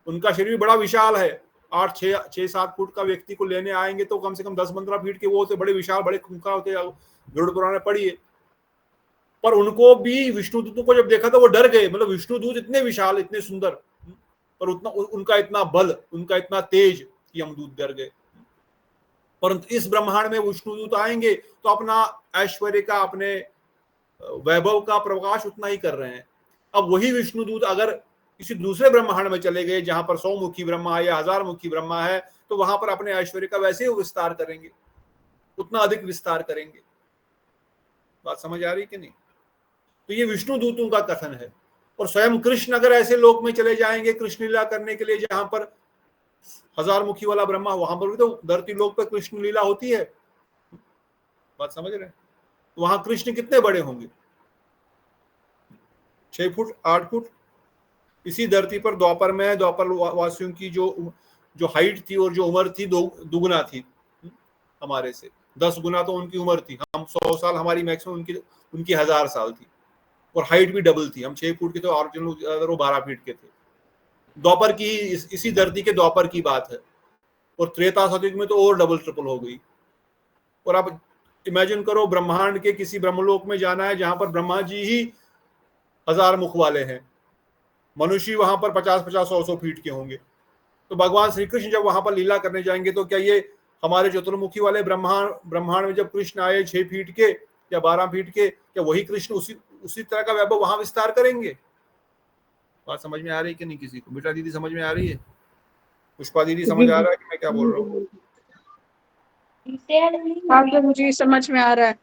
उनका शरीर भी बड़ा विशाल है। 8-6-7 फुट का व्यक्ति को लेने आएंगे तो कम से कम 10-15 फीट के वो होते, बड़े विशाल, बड़े खूंखार होते, गरुड़ पुराण में पढ़िए। पर उनको भी विष्णुदूतों को जब देखा तो वो डर गए। मतलब विष्णुदूत इतने विशाल, इतने सुंदर, पर उनका इतना बल, उनका इतना तेज कि यमदूत डर गए। परंतु इस ब्रह्मांड में विष्णुदूत आएंगे तो अपना ऐश्वर्य का, अपने वैभव का प्रकाश उतना ही कर रहे हैं। अब वही विष्णुदूत अगर किसी दूसरे ब्रह्मांड में चले गए जहां पर 100 मुखी ब्रह्मा है या 1000 मुखी ब्रह्मा है, तो वहां पर अपने ऐश्वर्य का वैसे ही विस्तार करेंगे, उतना अधिक विस्तार करेंगे। बात समझ आ रही कि नहीं? तो ये विष्णु दूतों का कथन है। और स्वयं कृष्ण अगर ऐसे लोक में चले जाएंगे कृष्ण लीला करने के लिए जहां पर हजार मुखी वाला ब्रह्मा, वहां पर भी तो धरती लोक पर कृष्ण लीला होती है। बात समझ रहे हैं? वहां कृष्ण कितने बड़े होंगे? 6 फुट 8 फुट। इसी धरती पर द्वापर में द्वापर वासियों की जो हाइट थी और जो उम्र थी दुगुना थी हमारे से, 10 गुना तो उनकी उम्र थी। हम 100 साल, हमारी मैक्सिमम उनकी 1000 साल थी। और हाइट भी डबल थी, हम 6 फुट के थे और जो लोग वो 12 फीट के थे। द्वापर की इसी धरती के द्वापर की बात है। और त्रेता सतयुग में तो और डबल ट्रिपल हो गई। और आप इमेजिन करो ब्रह्मांड के किसी ब्रह्मलोक में जाना है जहां पर ब्रह्मा जी ही 1000 मुख वाले हैं, मनुष्य वहां पर 50-50 100-100 फीट के होंगे। तो भगवान श्री कृष्ण जब वहां पर लीला करने जाएंगे तो क्या ये हमारे चतुर्मुखी वाले ब्रह्मांड में जब कृष्ण आए 6 फीट के या 12 फीट के, क्या वही कृष्ण उसी तरह का वैभव वहां विस्तार करेंगे? बात समझ में आ रही है कि नहीं किसी को? बेटा दीदी समझ में आ रही है? पुष्पा दीदी समझ आ रहा है कि मैं क्या बोल रहा हूँ? हाँ तो मुझे समझ में आ रहा है।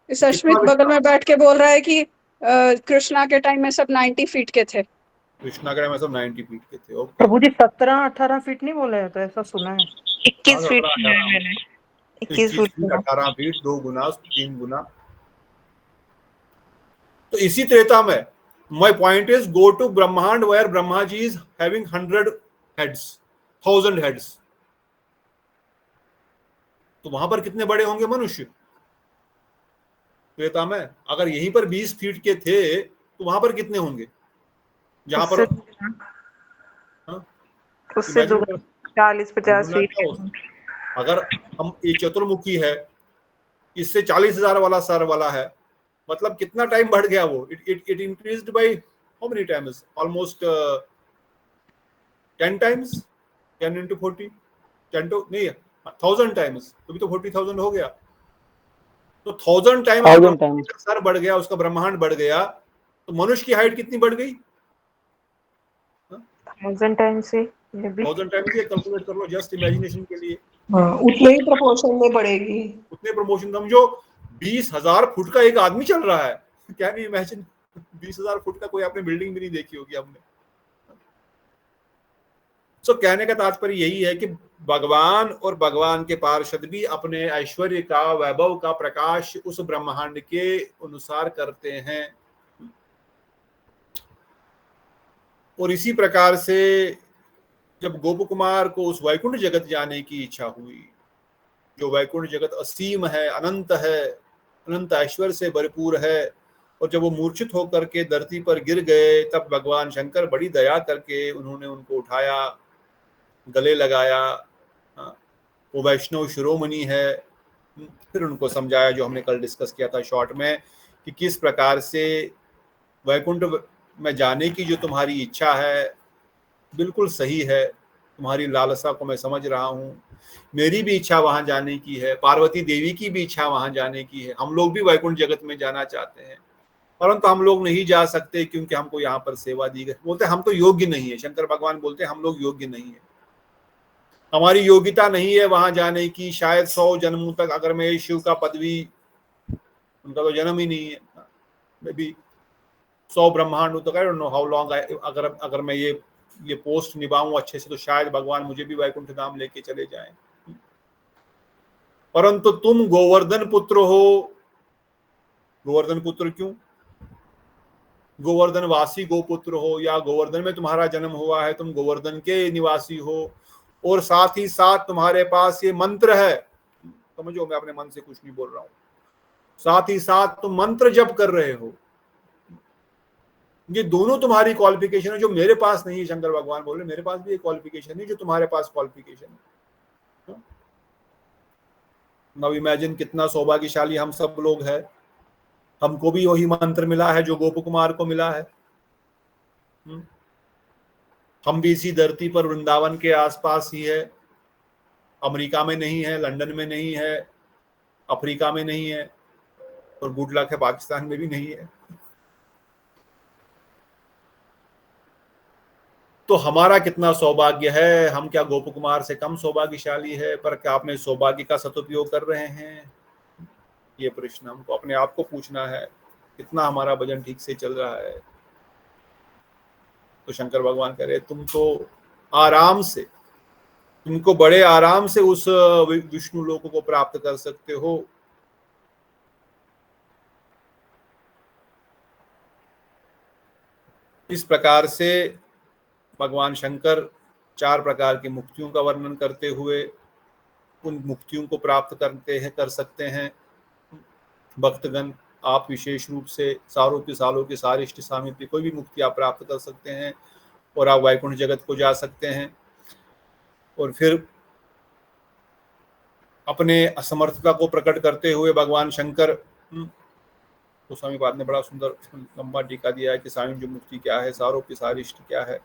इस अश्मित कितना बगल में बैठ के बोल रहा है कि कृष्णा के टाइम में सब 90 फीट के थे। कृष्णा के में सब 90 फीट के थे। ओके, प्रभु जी 17-18 फीट नहीं बोले हैं, तो ऐसा सुना है। 21 फीट सुना है मैंने, 21 21 फीट फीट सुना। 18 फीट 2 गुना 3 गुना। तो इसी त्रेता में my point is go to Brahmanda where Brahma ji is having 100 heads, 1000 heads. तो वहां पर कितने बड़े होंगे मनुष्य त्रेता में? अगर यहीं पर 20 फीट के थे तो वहां पर कितने होंगे जहां पर? उससे इमेजिन 40-50 दुगुना फीट क्या हो? अगर हम एक चतुर्मुखी है, इससे 40,000 वाला सर वाला है, मतलब कितना टाइम बढ़ गया वो? It increased by how many times? Almost 10 times. 10 into 40, 10 तो नहीं, 1000 टाइम्स, तो भी तो 40,000 हो गया। तो 1000 टाइम सर बढ़ गया, उसका ब्रह्मांड बढ़ गया, तो मनुष्य की हाइट कितनी बढ़ गई? 1000 टाइम से ये भी 1000 टाइम से कैलकुलेट कर लो जस्ट इमेजिनेशन के लिए। हाँ, उतने ही प्रपोर्शन में बढ़ेगी। उतने प्रमोशन समझो, 20,000 फुट का एक आदमी चल रहा है। क्या नहीं इमेजिन, 20,000 फुट का कोई आपने बिल्डिंग भी नहीं देखी होगी हमने। सो कहने का तात्पर्य यही है कि भगवान और भगवान के पार्षद भी अपने ऐश्वर्य का, वैभव का प्रकाश उस ब्रह्मांड के अनुसार करते हैं। और इसी प्रकार से जब गोप कुमार को उस वैकुंठ जगत जाने की इच्छा हुई, जो वैकुंठ जगत असीम है, अनंत है, अनंत ऐश्वर्य से भरपूर है, और जब वो मूर्छित होकर के धरती पर गिर गए, तब भगवान शंकर बड़ी दया करके उन्होंने उनको उठाया, गले लगाया। वो वैष्णव शिरोमणि है। फिर उनको समझाया, जो हमने कल डिस्कस किया था शॉर्ट में, कि किस प्रकार से वैकुंठ में जाने की जो तुम्हारी इच्छा है बिल्कुल सही है। तुम्हारी लालसा को मैं समझ रहा हूँ, मेरी भी इच्छा वहां जाने की है, पार्वती देवी की भी इच्छा वहां जाने की है। हम लोग भी वैकुंठ जगत में जाना चाहते हैं, परंतु हम लोग नहीं जा सकते क्योंकि हमको यहाँ पर सेवा दी गई। बोलते हम तो योग्य नहीं है, शंकर भगवान बोलते हम लोग योग्य नहीं है, हमारी योग्यता नहीं है वहां जाने की। शायद 100 जन्मों तक अगर मैं शिव का पदवी, उनका तो जन्म ही नहीं है, मे बी 100 ब्रह्मांड तक, I don't know how long, अगर मैं ये पोस्ट निभाऊं अच्छे से, तो शायद भगवान मुझे भी वैकुंठ धाम लेके चले जाएं। परंतु तुम गोवर्धन पुत्र हो। गोवर्धन पुत्र क्यों? गोवर्धन वासी गोपुत्र हो, या गोवर्धन में तुम्हारा जन्म हुआ है, तुम गोवर्धन के निवासी हो, और साथ ही साथ तुम्हारे पास ये मंत्र है। समझो, मैं अपने मन से कुछ नहीं बोल रहा हूं। साथ ही साथ तुम मंत्र जप कर रहे हो। ये दोनों तुम्हारी क्वालिफिकेशन है जो मेरे पास नहीं है। शंकर भगवान बोल रहे मेरे पास भी एक क्वालिफिकेशन है जो तुम्हारे पास क्वालिफिकेशन है। नाउ इमेजिन कितना सौभाग्यशाली हम सब लोग हैं, हमको भी वही मंत्र मिला है जो गोप कुमार को मिला है। हम भी इसी धरती पर वृंदावन के आसपास ही है, अमेरिका में नहीं है, लंदन में नहीं है, अफ्रीका में नहीं है, और गुड लक है पाकिस्तान में भी नहीं है। तो हमारा कितना सौभाग्य है। हम क्या गोप कुमार से कम सौभाग्यशाली है? पर क्या अपने सौभाग्य का सदुपयोग कर रहे हैं? ये प्रश्न हमको अपने आप को पूछना है। इतना हमारा भजन ठीक से चल रहा है। तो शंकर भगवान कह रहे तुम तो आराम से, तुमको बड़े आराम से उस विष्णु लोक को प्राप्त कर सकते हो। इस प्रकार से भगवान शंकर 4 प्रकार की मुक्तियों का वर्णन करते हुए उन मुक्तियों को प्राप्त कर सकते हैं। भक्तगण आप विशेष रूप से सालों के सारे इष्ट सामीप्य कोई भी मुक्ति आप प्राप्त कर सकते हैं और आप वैकुंठ जगत को जा सकते हैं। और फिर अपने असमर्थता को प्रकट करते हुए भगवान शंकर तो स्वामी पाद ने बड़ा सुंदर लंबा टीका दिया है कि स्वामी जो मुक्ति क्या है, सारों की सारी इष्ट क्या है,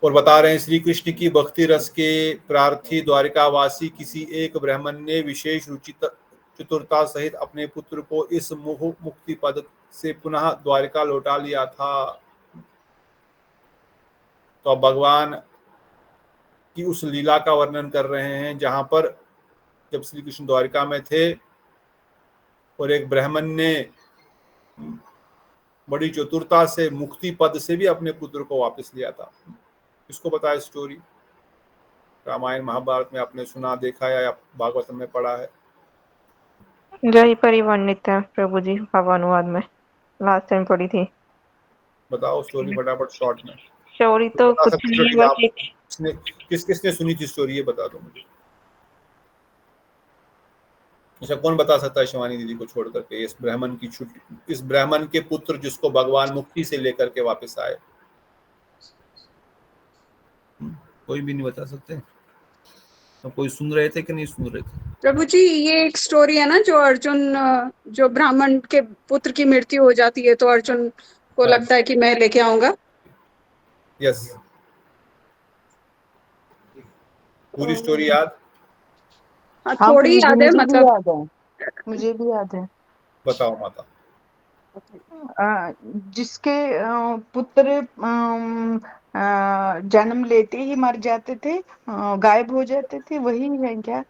और बता रहे हैं श्री कृष्ण की भक्ति रस के प्रार्थी द्वारिकावासी किसी एक ब्राह्मण ने विशेष रुचि चतुरता सहित अपने पुत्र को इस मोह मुक्ति पद से पुनः द्वारिका लौटा लिया था। तो अब भगवान की उस लीला का वर्णन कर रहे हैं जहां पर जब श्री कृष्ण द्वारिका में थे और एक ब्राह्मण ने बड़ी चतुरता से मुक्ति पद से भी अपने पुत्र को वापस लिया था। इसको बताया स्टोरी, रामायण महाभारत में आपने सुना, देखा या भागवत में पढ़ा है? जय परिवर्णित है प्रभु जी, भावानुवाद में लास्ट टाइम पढ़ी थी। बताओ स्टोरी फटाफट शॉर्ट में। स्टोरी तो बता कुछ सकते नहीं, हो बस एक किसने सुनी थी स्टोरी, ये बता दो मुझे। अच्छा, कौन बता सकता है शिवानी दीदी को छोड़ करके इस ब्राह्मण की छुट्टी, इस ब्राह्मण के पुत्र जिसको भगवान मुक्ति से लेकर के वापस आए? कोई भी नहीं बता सकते? तो कोई सुन रहे थे कि नहीं सुन रहे थे? प्रभु जी ये एक स्टोरी है ना, जो अर्जुन जो ब्राह्मण के पुत्र की मृत्यु हो जाती है तो अर्जुन को हाँ। लगता है कि मैं लेके आऊंगा। यस, पूरी स्टोरी याद? हाँ, हाँ थोड़ी प्लीज, याद है, मुझे भी मतलब याद है, मुझे भी याद है। बताओ माता। जिसके पुत्र जन्म लेते ही मर जाते थे, गायब हो जाते थे, वही है क्या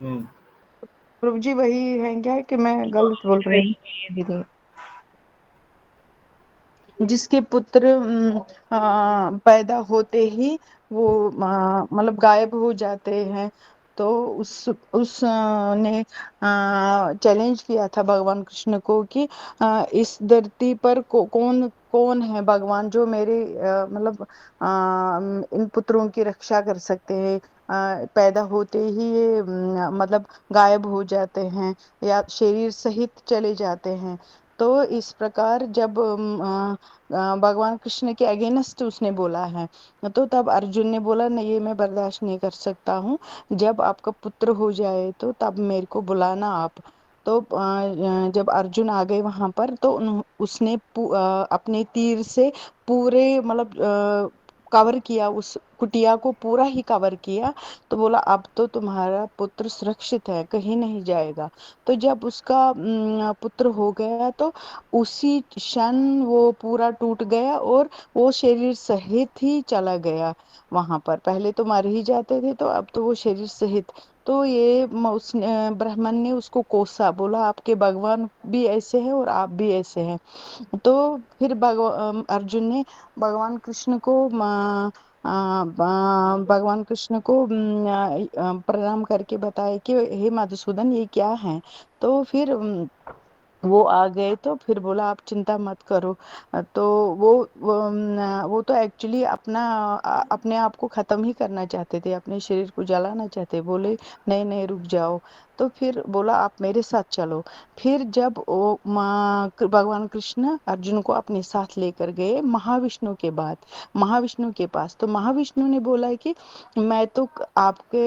प्रभु जी? वही है क्या कि मैं गलत बोल रही हूँ? दीदी जिसके पुत्र पैदा होते ही वो मतलब गायब हो जाते हैं, तो ने चैलेंज किया था भगवान कृष्ण को कि इस धरती पर कौन कौन है भगवान जो मेरे मतलब इन पुत्रों की रक्षा कर सकते हैं। पैदा होते ही ये मतलब गायब हो जाते हैं या शरीर सहित चले जाते हैं। तो इस प्रकार जब भगवान कृष्ण के अगेंस्ट उसने बोला है, तो तब अर्जुन ने बोला नहीं, ये मैं बर्दाश्त नहीं कर सकता हूँ, जब आपका पुत्र हो जाए तो तब मेरे को बुलाना आप। तो जब अर्जुन आ गए वहां पर, तो उसने अपने तीर से पूरे मतलब कवर किया, उस कुटिया को पूरा ही कवर किया। तो बोला अब तो तुम्हारा पुत्र सुरक्षित है, कहीं नहीं जाएगा। तो जब उसका पुत्र हो गया तो उसी क्षण वो पूरा टूट गया और वो शरीर सहित ही चला गया वहां पर। पहले तो मर ही जाते थे, तो अब तो वो शरीर सहित। तो ये उसने ब्राह्मण ने उसको कोसा, बोला आपके भगवान भी ऐसे हैं और आप भी ऐसे हैं। तो फिर अर्जुन ने भगवान कृष्ण को भगवान कृष्ण को प्रणाम करके बताया कि हे मधुसूदन ये क्या है। तो फिर वो आ गए, तो फिर बोला आप चिंता मत करो। तो वो तो एक्चुअली अपने आप को खत्म ही करना चाहते थे, अपने शरीर को जलाना चाहते। बोले नहीं नहीं रुक जाओ। तो फिर बोला आप मेरे साथ चलो। फिर जब वो भगवान कृष्ण अर्जुन को अपने साथ लेकर गए महाविष्णु के पास, तो महाविष्णु ने बोला कि मैं तो आपके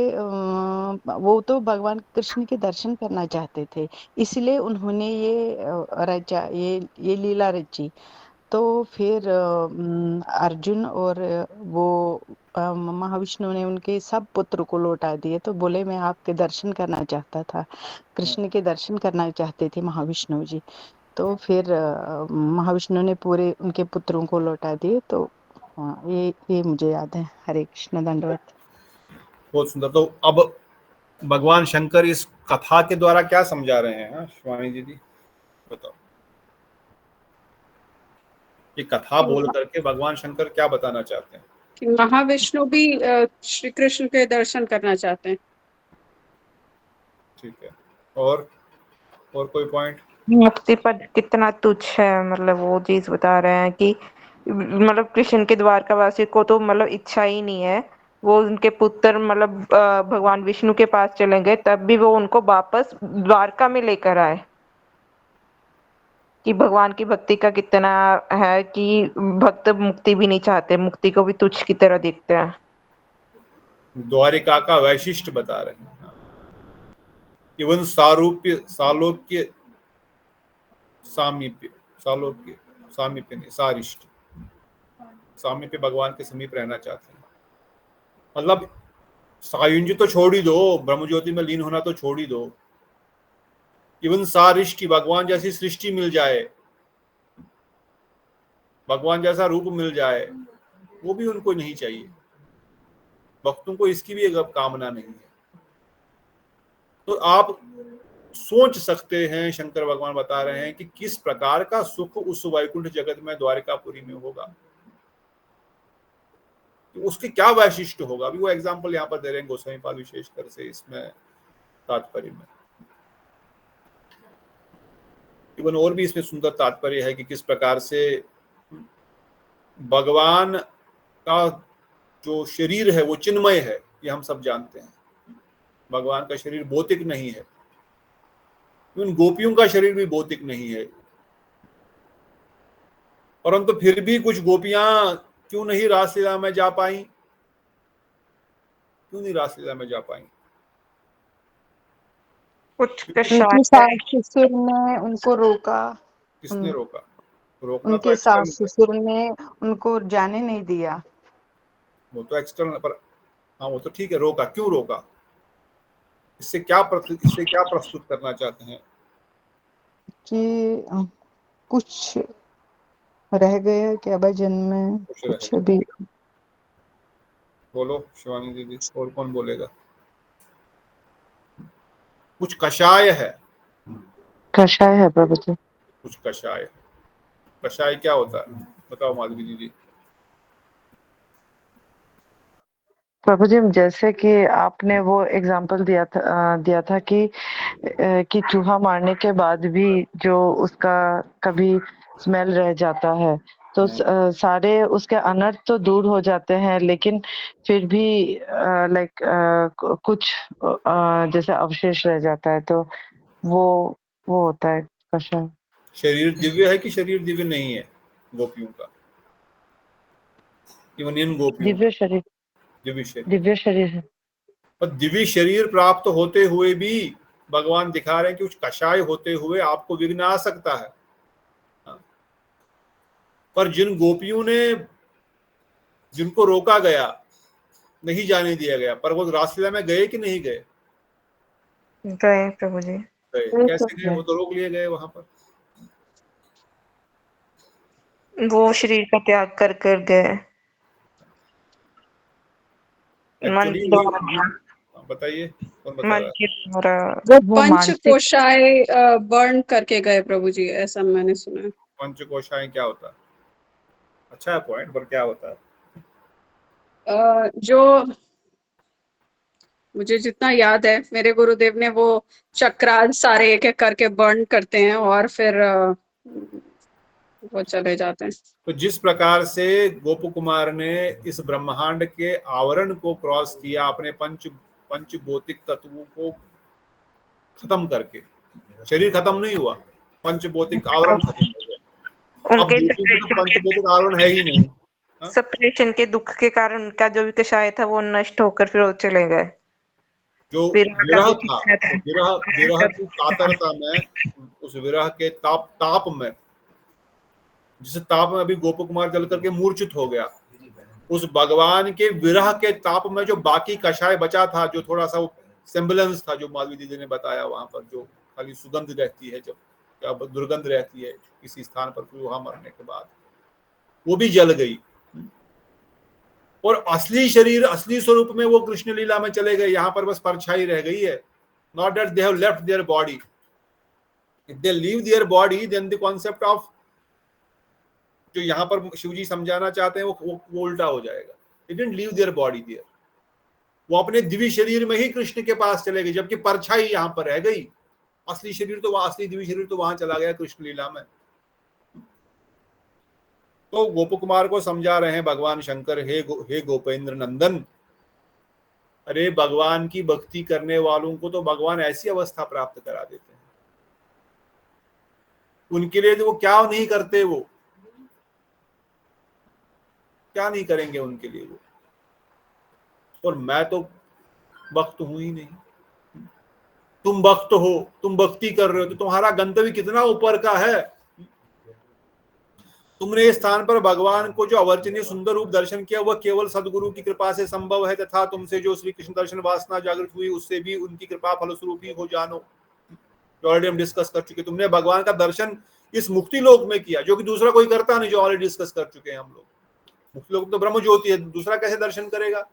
वो तो भगवान कृष्ण के दर्शन करना चाहते थे, इसलिए उन्होंने ये रचा, ये लीला रची। तो फिर अर्जुन और वो महाविष्णु ने उनके सब पुत्र को लौटा दिए। तो बोले मैं आपके दर्शन करना चाहता था, कृष्ण के दर्शन करना चाहते थे महाविष्णु जी। तो फिर महाविष्णु ने पूरे उनके पुत्रों को लौटा दिए। तो हाँ, ये मुझे याद है। हरे कृष्ण, दंडवत। बहुत सुंदर। तो अब भगवान शंकर इस कथा के द्वारा क्या समझा रहे हैं? हाँ, शिवानी दीदी बताओ, ये कथा बोल करके भगवान शंकर क्या बताना चाहते हैं? कि महाविष्णु भी श्री कृष्ण के दर्शन करना चाहते हैं। ठीक है, और कोई पॉइंट? मुक्ति पद कितना तुच्छ है, मतलब वो चीज बता रहे हैं कि मतलब कृष्ण के द्वारकावासी को तो मतलब इच्छा ही नहीं है, वो उनके पुत्र मतलब भगवान विष्णु के पास चले गए, तब भी वो उनको वापस द्वारका में लेकर आए। कि भगवान की भक्ति का कितना है कि भक्त मुक्ति भी नहीं चाहते, मुक्ति को भी तुच्छ की तरह देखते हैं। द्वारिका का वैशिष्ट बता रहे हैं। इवन सारूप्य, सालोक्य, सामीप्य, सालोक्य, सामीप्य नहीं, सारिष्ट, सामीप्य भगवान के समीप रहना चाहते हैं। मतलब सायुंज तो छोड़ ही दो, ब्रह्मज्योति में लीन होना तो छोड़ ही दो, इवन सारिष्टि, भगवान जैसी सृष्टि मिल जाए, भगवान जैसा रूप मिल जाए, वो भी उनको नहीं चाहिए। भक्तों को इसकी भी एक कामना नहीं है। तो आप सोच सकते हैं, शंकर भगवान बता रहे हैं कि किस प्रकार का सुख उस वैकुंठ जगत में द्वारिकापुरी में होगा, तो उसके क्या वैशिष्ट होगा। अभी वो एग्जाम्पल यहाँ पर दे रहे हैं गोस्वामी पाल विशेषकर से इसमें तात्पर्य में। इवन और भी इसमें सुंदर तात्पर्य है कि किस प्रकार से भगवान का जो शरीर है वो चिन्मय है, ये हम सब जानते हैं। भगवान का शरीर भौतिक नहीं है, उन गोपियों का शरीर भी भौतिक नहीं है, परंतु फिर भी कुछ गोपियां क्यों नहीं रासलीला में जा पाई? क्यों नहीं रासलीला में जा पाई? कुछ उनकी सास ससुर ने उनको रोका। किसने रोका? रोकना तो उनके सास एक्सटर्नल है, ससुर ने उनको जाने नहीं दिया। वो तो एक्सटर्नल, पर हाँ वो तो ठीक है, रोका। क्यों रोका? इससे क्या प्रस्तुत करना चाहते हैं? कि कुछ रह गया क्या भजन में, कुछ भी। बोलो शिवानी दीदी, और कौन बोलेगा? कुछ कषाय है, कषाय है प्रभु जी। कुछ कषाय। कषाय क्या होता है बताओ माधवी दीदी। प्रभु जी, जैसे कि आपने वो एग्जाम्पल दिया था कि चूहा मारने के बाद भी जो उसका कभी स्मेल रह जाता है, तो सारे उसके अनर्थ तो दूर हो जाते हैं, लेकिन फिर भी लाइक कुछ जैसे अवशेष रह जाता है, तो वो होता है कषाय। शरीर दिव्य है कि शरीर दिव्य नहीं है गोपियों का? इवन इन गोपियों दिव्य का शरीर, दिव्य शरीर, दिव्य शरीर है। पर दिव्य शरीर प्राप्त होते हुए भी भगवान दिखा रहे हैं कि उस कषाय होते हुए आपको विघ्न आ सकता है। पर जिन गोपियों ने, जिनको रोका गया, नहीं जाने दिया गया, पर वो रासलीला में गए कि नहीं गए? गए प्रभु जी। गए। कैसे गए? वो तो रोक लिए गए वहां पर। वो शरीर का त्याग कर कर गए। मन एक्चुअली द्वारा, बताइए, कौन बता मन रहा है? के द्वारा वो मानसिक पंचकोशाय बर्न करके गए प्रभु जी, ऐसा मैंने सुना है। पंचकोशाएं क्या होता है? अच्छा है पॉइंट, पर क्या होता है? जो मुझे जितना याद है, मेरे गुरुदेव ने वो चक्राल सारे एक एक करके बर्न करते हैं और फिर वो चले जाते हैं। तो जिस प्रकार से गोप कुमार ने इस ब्रह्मांड के आवरण को क्रॉस किया अपने पंच भौतिक तत्वों को खत्म करके, शरीर खत्म नहीं हुआ, पंच भौतिक आवरण खत्म हो गया। अब उनके गोपियों में तो पंच भौतिक आवरण है ही नहीं। सेपरेशन के दुख के कारण उनका जो भी कषाय था वो नष्ट होकर फिर वो चले गए। जो विरह का विरह जो था, किस्सा था, विरह की कातरता में, उस विरह के ताप में, जिस ताप में अभी गोप कुमार जल करके मूर्छित हो गया, उस भगवान के विरह के ताप में जो बाकी कषाय बचा था, जो थोड़ा सा सेम्बलेंस था, जो माधवी दीदी ने बताया वहां पर, जो खाली सुगंध रहती है, जब दुर्गंध रहती है किसी स्थान पर वहां मरने के बाद, वो भी जल गई। और असली शरीर, असली स्वरूप में वो कृष्ण लीला में चले गए, यहाँ पर बस परछाई रह गई है। Not that they have left their body, if they leave their body then the concept of जो यहाँ पर शिव जी समझाना चाहते हैं वो उल्टा हो जाएगा। They didn't leave their body there, वो अपने दिव्य शरीर में ही कृष्ण के पास चले गए, जबकि परछाई यहाँ पर रह गई। असली शरीर तो वहां, असली दिव्य शरीर तो वहां चला गया कृष्ण लीला में। तो गोप कुमार को समझा रहे हैं भगवान शंकर, हे गोपेंद्र नंदन, अरे भगवान की भक्ति करने वालों को तो भगवान ऐसी अवस्था प्राप्त करा देते हैं, उनके लिए तो वो क्या नहीं करते, वो क्या नहीं करेंगे उनके लिए वो। और मैं तो भक्त हूं ही नहीं, तुम भक्त हो, तुम भक्ति कर रहे हो, तो तुम्हारा गंतव्य कितना ऊपर का है। तुमने इस स्थान पर भगवान को जो अवर्चनीय सुंदर रूप दर्शन किया वह केवल सदगुरु की कृपा से संभव है, तथा तुमसे जो श्री कृष्ण दर्शन वासना जागृत हुई उससे भी उनकी कृपा फलस्वरूप ही हो जानो। ऑलरेडी हम डिस्कस कर चुके, तुमने भगवान का दर्शन इस मुक्ति लोक में किया, जो कि दूसरा कोई करता नहीं, जो ऑलरेडी डिस्कस कर चुके हैं हम लोग। मुक्ति लोक तो ब्रह्म ज्योति है, दूसरा कैसे दर्शन करेगा।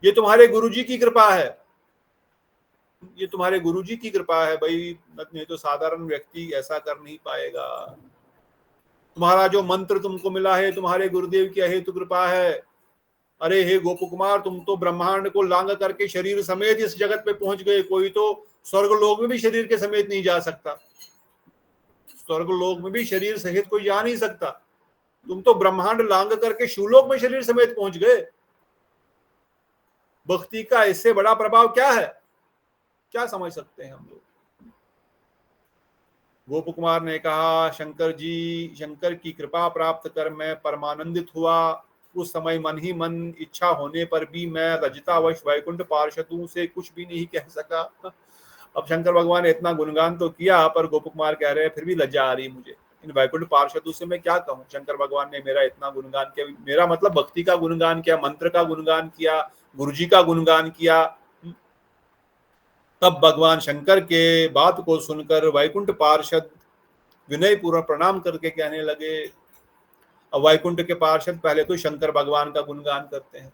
ये तुम्हारे गुरु जी की कृपा है, ये तुम्हारे गुरु जी की कृपा है भाई, नहीं तो साधारण व्यक्ति ऐसा कर नहीं पाएगा। तुम्हारा जो मंत्र तुमको मिला है तुम्हारे गुरुदेव की अहेतु कृपा है। अरे हे गोप कुमार, तुम तो ब्रह्मांड को लांग करके शरीर समेत इस जगत पे पहुंच गए। कोई तो स्वर्ग लोक में भी शरीर के समेत नहीं जा सकता, स्वर्ग लोक में भी शरीर सहित कोई जा नहीं सकता। तुम तो ब्रह्मांड लांग करके शिवलोक में शरीर समेत पहुंच गए। भक्ति का इससे बड़ा प्रभाव क्या है, क्या समझ सकते हैं हम लोग। गोप कुमार ने कहा, शंकर जी, शंकर की कृपा प्राप्त कर मैं परमानंदित हुआ। उस समय मन ही मन इच्छा होने पर भी मैं रजतावश वैकुंठ पार्षदों से कुछ भी नहीं कह सका। अब शंकर भगवान ने इतना गुणगान तो किया, पर गोप कुमार कह रहे हैं फिर भी लज्जा आ रही मुझे, इन वैकुंठ पार्षदों से मैं क्या कहूँ। शंकर भगवान ने मेरा इतना गुणगान किया, मेरा मतलब भक्ति का गुणगान किया, मंत्र का गुणगान किया, गुरु जी का गुणगान किया। तब भगवान शंकर के बात को सुनकर वैकुंठ पार्षद विनय पूर्वक प्रणाम करके कहने लगे। अब वैकुंठ के पार्षद पहले तो शंकर भगवान का गुणगान करते हैं,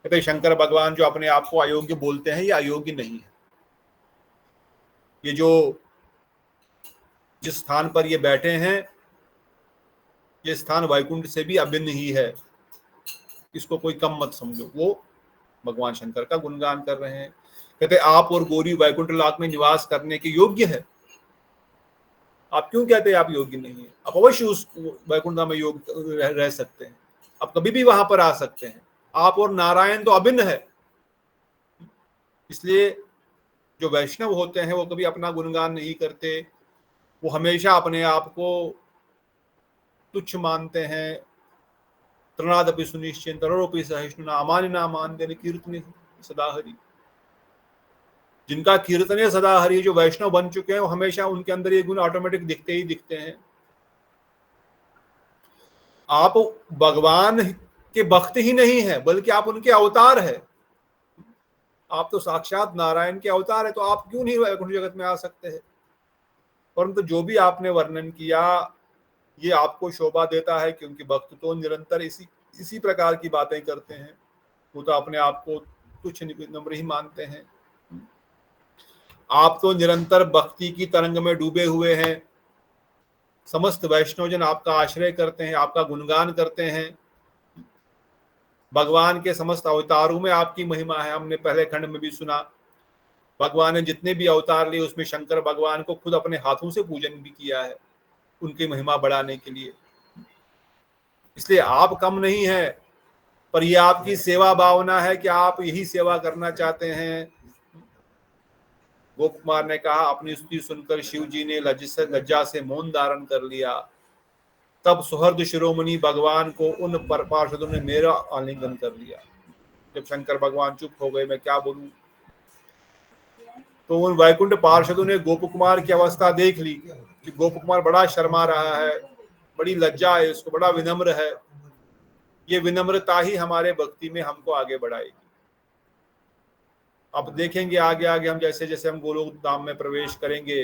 कहते शंकर भगवान जो अपने आप को अयोग्य बोलते हैं, ये अयोग्य नहीं है। ये जो जिस स्थान पर ये बैठे हैं, ये स्थान वैकुंठ से भी अभिन्न ही है, इसको कोई कम मत समझो। वो भगवान शंकर का गुणगान कर रहे हैं, कहते आप और गौरी वैकुंठ लाक में निवास करने के योग्य है। आप क्यों कहते हैं आप योग्य नहीं है, आप अवश्य उस वैकुंठ में योग्य रह सकते हैं, आप कभी भी वहां पर आ सकते हैं। आप और नारायण तो अभिन्न है, इसलिए जो वैष्णव होते हैं वो कभी अपना गुणगान नहीं करते, वो हमेशा अपने आप को तुच्छ मानते हैं। तृणादपि सुनिश्चित तरोपि सहिष्णुना अमानिना मानते कीर्तने सदा हरि। जिनका कीर्तने सदा हरि, जो वैष्णव बन चुके हैं, वो हमेशा उनके अंदर ये गुण ऑटोमेटिक दिखते ही दिखते हैं। आप भगवान के भक्त ही नहीं है, बल्कि आप उनके अवतार है। आप तो साक्षात नारायण के अवतार है, तो आप क्यों नहीं वैकुंठ जगत में आ सकते हैं। परंतु जो भी आपने वर्णन किया ये आपको शोभा देता है, क्योंकि भक्त तो निरंतर इसी प्रकार की बातें करते हैं। वो तो अपने आप को तुच्छ नम्र ही मानते हैं। आप तो निरंतर भक्ति की तरंग में डूबे हुए हैं। समस्त वैष्णवजन आपका आश्रय करते हैं, आपका गुणगान करते हैं। भगवान के समस्त अवतारों में आपकी महिमा है। हमने पहले खंड में भी सुना, भगवान ने जितने भी अवतार लिए उसमें शंकर भगवान को खुद अपने हाथों से पूजन भी किया है, उनकी महिमा बढ़ाने के लिए। इसलिए आप कम नहीं है, पर यह आपकी सेवा भावना है कि आप यही सेवा करना चाहते हैं। गोप कुमार ने कहा, अपनी स्तुति सुनकर शिव जी ने लज्जा से मौन धारण कर लिया। तब सुहृद शिरोमणि भगवान को उन पार्षदों ने मेरा आलिंगन कर लिया। जब शंकर भगवान चुप हो गए, मैं क्या बोलूं, तो उन वैकुंठ पार्षदों ने गोप कुमार की अवस्था देख ली कि गोप कुमार बड़ा शर्मा रहा है, बड़ी लज्जा है इसको, बड़ा विनम्र है। ये विनम्रता ही हमारे भक्ति में हमको आगे बढ़ाएगी। अब देखेंगे आगे आगे हम जैसे जैसे हम गोलोक धाम में प्रवेश करेंगे,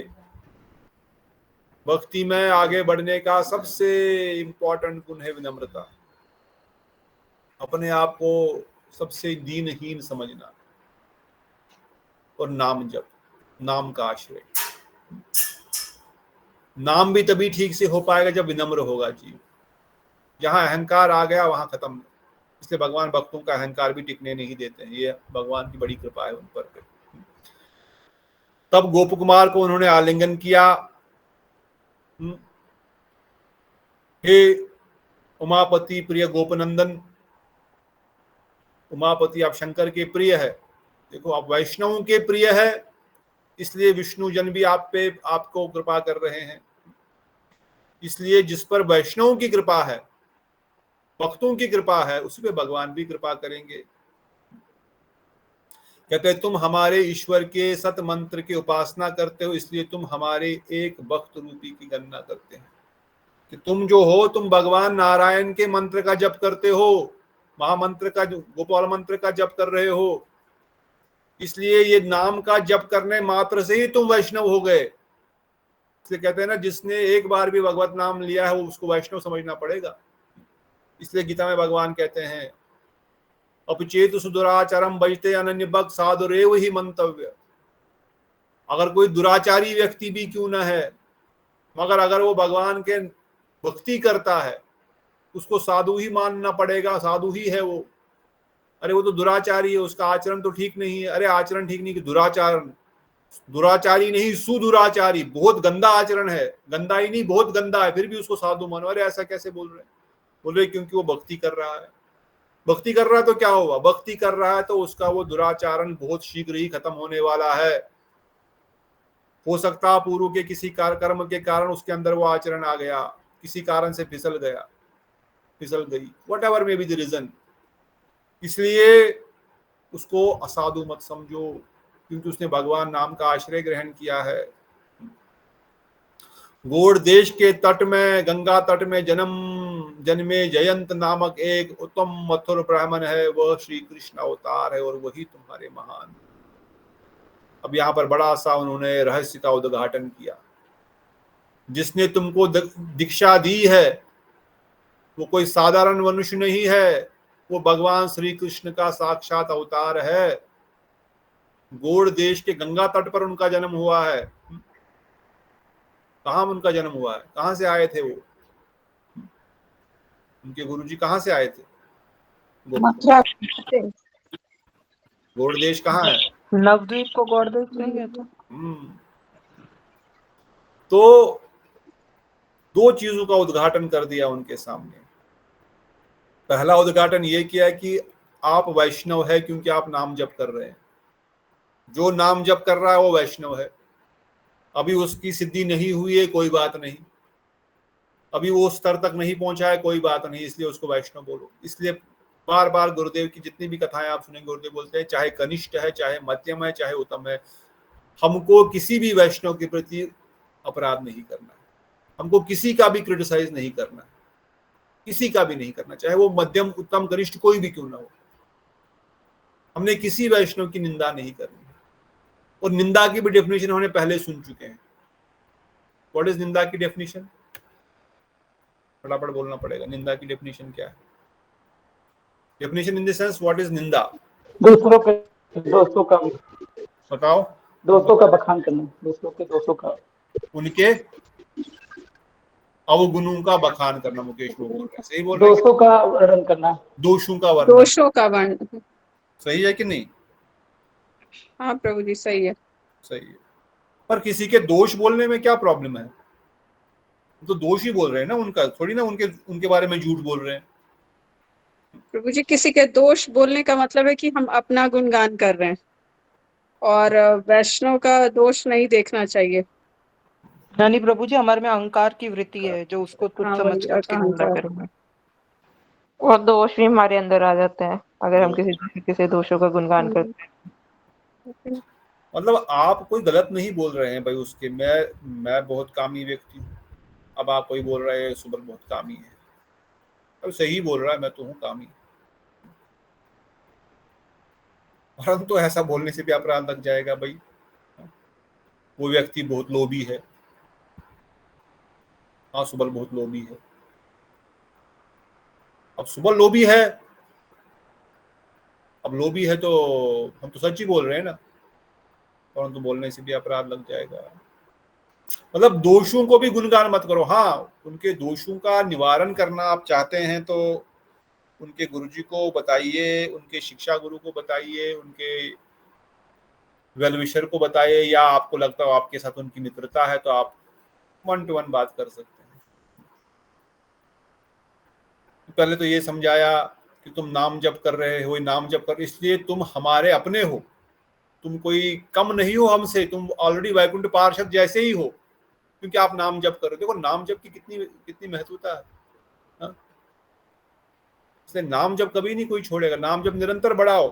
भक्ति में आगे बढ़ने का सबसे इंपॉर्टेंट गुण है विनम्रता। अपने आप को सबसे दीनहीन समझना और नाम जप, नाम का आश्रय। नाम भी तभी ठीक से हो पाएगा जब विनम्र होगा जीव। जहां अहंकार आ गया वहां खत्म। इसलिए भगवान भक्तों का अहंकार भी टिकने नहीं देते हैं। ये भगवान की बड़ी कृपा है उन पर। तब गोप कुमार को उन्होंने आलिंगन किया। हे उमापति प्रिय गोपनंदन, उमापति आप शंकर के प्रिय है। देखो आप वैष्णवों के प्रिय है, इसलिए विष्णु जन भी आप पे आपको कृपा कर रहे हैं। इसलिए जिस पर वैष्णवों की कृपा है, भक्तों की कृपा है, उसी पे भगवान भी कृपा करेंगे। कहते तुम हमारे ईश्वर के सत मंत्र की उपासना करते हो, इसलिए तुम हमारे एक भक्त रूपी की गणना करते हैं। कि तुम जो हो, तुम भगवान नारायण के मंत्र का जप करते हो, महामंत्र का, गोपाल मंत्र का जप कर रहे हो। इसलिए ये नाम का जप करने मात्र से ही तुम वैष्णव हो गए। इसलिए कहते हैं ना, जिसने एक बार भी भगवत नाम लिया है वो उसको वैष्णव समझना पड़ेगा। इसलिए गीता में भगवान कहते हैं अपचेत सुदुराचारम भजते अनन्य भक्त साधुरेव ही मंतव्य। अगर कोई दुराचारी व्यक्ति भी क्यों न है, मगर अगर वो भगवान के भक्ति करता है, उसको साधु ही मानना पड़ेगा, साधु ही है वो। अरे वो तो दुराचारी है, उसका आचरण तो ठीक नहीं है। अरे आचरण ठीक नहीं कि दुराचरण, दुराचारी नहीं सुदुराचारी, बहुत गंदा आचरण है। गंदा ही नहीं बहुत गंदा है, फिर भी उसको साधु मानो। अरे ऐसा कैसे बोल रहे हैं? बोल रहे क्योंकि वो भक्ति कर रहा है। भक्ति कर रहा है तो क्या हुआ? भक्ति कर रहा है तो उसका वो दुराचारण बहुत शीघ्र ही खत्म होने वाला है। हो सकता पूर्व के किसी कर्म के कारण उसके अंदर वो आचरण आ गया, किसी कारण से फिसल गई, whatever may be the reason. इसलिए उसको असाधु मत समझो, क्योंकि उसने भगवान नाम का आश्रय ग्रहण किया है। गौड़ देश के तट में, गंगा तट में जन्मे जयंत नामक एक उत्तम मथुर ब्राह्मण है। वह श्री कृष्ण अवतार है और वही तुम्हारे महान। अब यहाँ पर बड़ा सा उन्होंने रहस्य का उद्घाटन किया। जिसने तुमको दीक्षा दी है वो कोई साधारण मनुष्य नहीं है, वो भगवान श्री कृष्ण का साक्षात अवतार है। गौड़ देश के गंगा तट पर उनका जन्म हुआ है। कहाँ उनका जन्म हुआ है? कहाँ से आए थे वो? उनके गुरुजी कहाँ से आए थे? मथुरा। गौड़ देश कहाँ है? नवद्वीप को गौड़ देश नहीं कहते। तो दो चीजों का उद्घाटन कर दिया उनके सामने। पहला उद्घाटन ये किया कि आप वैष्णव है क्योंकि आप नाम जप कर रहे हैं। जो नाम जप कर रहा है वो वैष्णव है। अभी उसकी सिद्धि नहीं हुई है, कोई बात नहीं। अभी वो उस स्तर तक नहीं पहुंचा है, कोई बात नहीं, इसलिए उसको वैष्णव बोलो। इसलिए बार बार गुरुदेव की जितनी भी कथाएं आप सुनेंगे, गुरुदेव बोलते हैं चाहे कनिष्ठ है, चाहे मध्यम है, चाहे उत्तम है, हमको किसी भी वैष्णव के प्रति अपराध नहीं करना है। हमको किसी का भी क्रिटिसाइज नहीं करना है, किसी का भी नहीं करना, चाहे वो मध्यम उत्तम कनिष्ठ कोई भी क्यों ना हो। हमने किसी वैष्णव की निंदा नहीं करनी। और निंदा की भी डेफिनेशन हमने पहले सुन चुके हैं। व्हाट इज निंदा की डेफिनेशन? फटाफट बोलना पड़ेगा। निंदा की डेफिनेशन क्या है? Definition in the sense what is निंदा? दोस्तों का बताओ। दोस्तों का बखान करना, दोस्तों का उनके अवगुणों का बखान करना। मुकेश वो बोल रहे हैं, सही बोल रहे हैं? दोस्तों का वर्णन करना, दोषों का वर्णन। दोषों का वर्णन सही है कि नहीं? हाँ प्रभु जी, सही है। सही है। पर किसी के दोष बोलने में क्या प्रॉब्लम है? तो दोष ही बोल रहे हैं ना, उनका थोड़ी ना उनके बारे में झूठ बोल रहे हैं। प्रभु जी, किसी के दोष बोलने का मतलब है कि हम अपना गुणगान कर रहे हैं, और वैष्णव का दोष नहीं देखना चाहिए। यानी प्रभु जी हमारे में अहंकार की वृत्ति है जो उसको तुच्छ हाँ, समझ वही कर उसकी निंदा अहंकार। करेंगे, और दोष भी हमारे अंदर आ जाते हैं अगर हम किसी दोषों का गुणगान करते हैं। मतलब आप कोई गलत नहीं बोल रहे हैं भाई उसके। मैं बहुत कामी व्यक्ति हूँ। अब आप कोई बोल रहे हैं सुबल बहुत कामी है, अब सही बोल रहा है, मैं तो हूँ कामी। परंतु तो ऐसा बोलने से भी अपराध लग जाएगा भाई। वो व्यक्ति बहुत लोभी है। हाँ, सुबल बहुत लोभी है। अब सुबल लोभी है अब लोभी है तो हम तो सच ही बोल रहे हैं ना, परंतु बोलने से भी अपराध लग जाएगा। मतलब दोषों को भी गुणगान मत करो। हाँ, उनके दोषों का निवारण करना आप चाहते हैं तो उनके गुरुजी को बताइए, उनके शिक्षा गुरु को बताइए, उनके वेल विशर को बताइए, या आपको लगता हो आपके साथ उनकी मित्रता है तो आप 1 to 1 बात कर सकते हैं। पहले तो ये समझाया कि तुम नाम जप कर रहे हो, नाम जप कर, इसलिए तुम हमारे अपने हो, तुम कोई कम नहीं हो हमसे, तुम ऑलरेडी वैकुंठ पार्षद जैसे ही हो, क्योंकि आप नाम जप कर रहे हो। देखो नाम जप की कितनी कितनी महत्वता है, हाँ? इसलिए नाम जप कभी नहीं कोई छोड़ेगा, नाम जप निरंतर बढ़ाओ।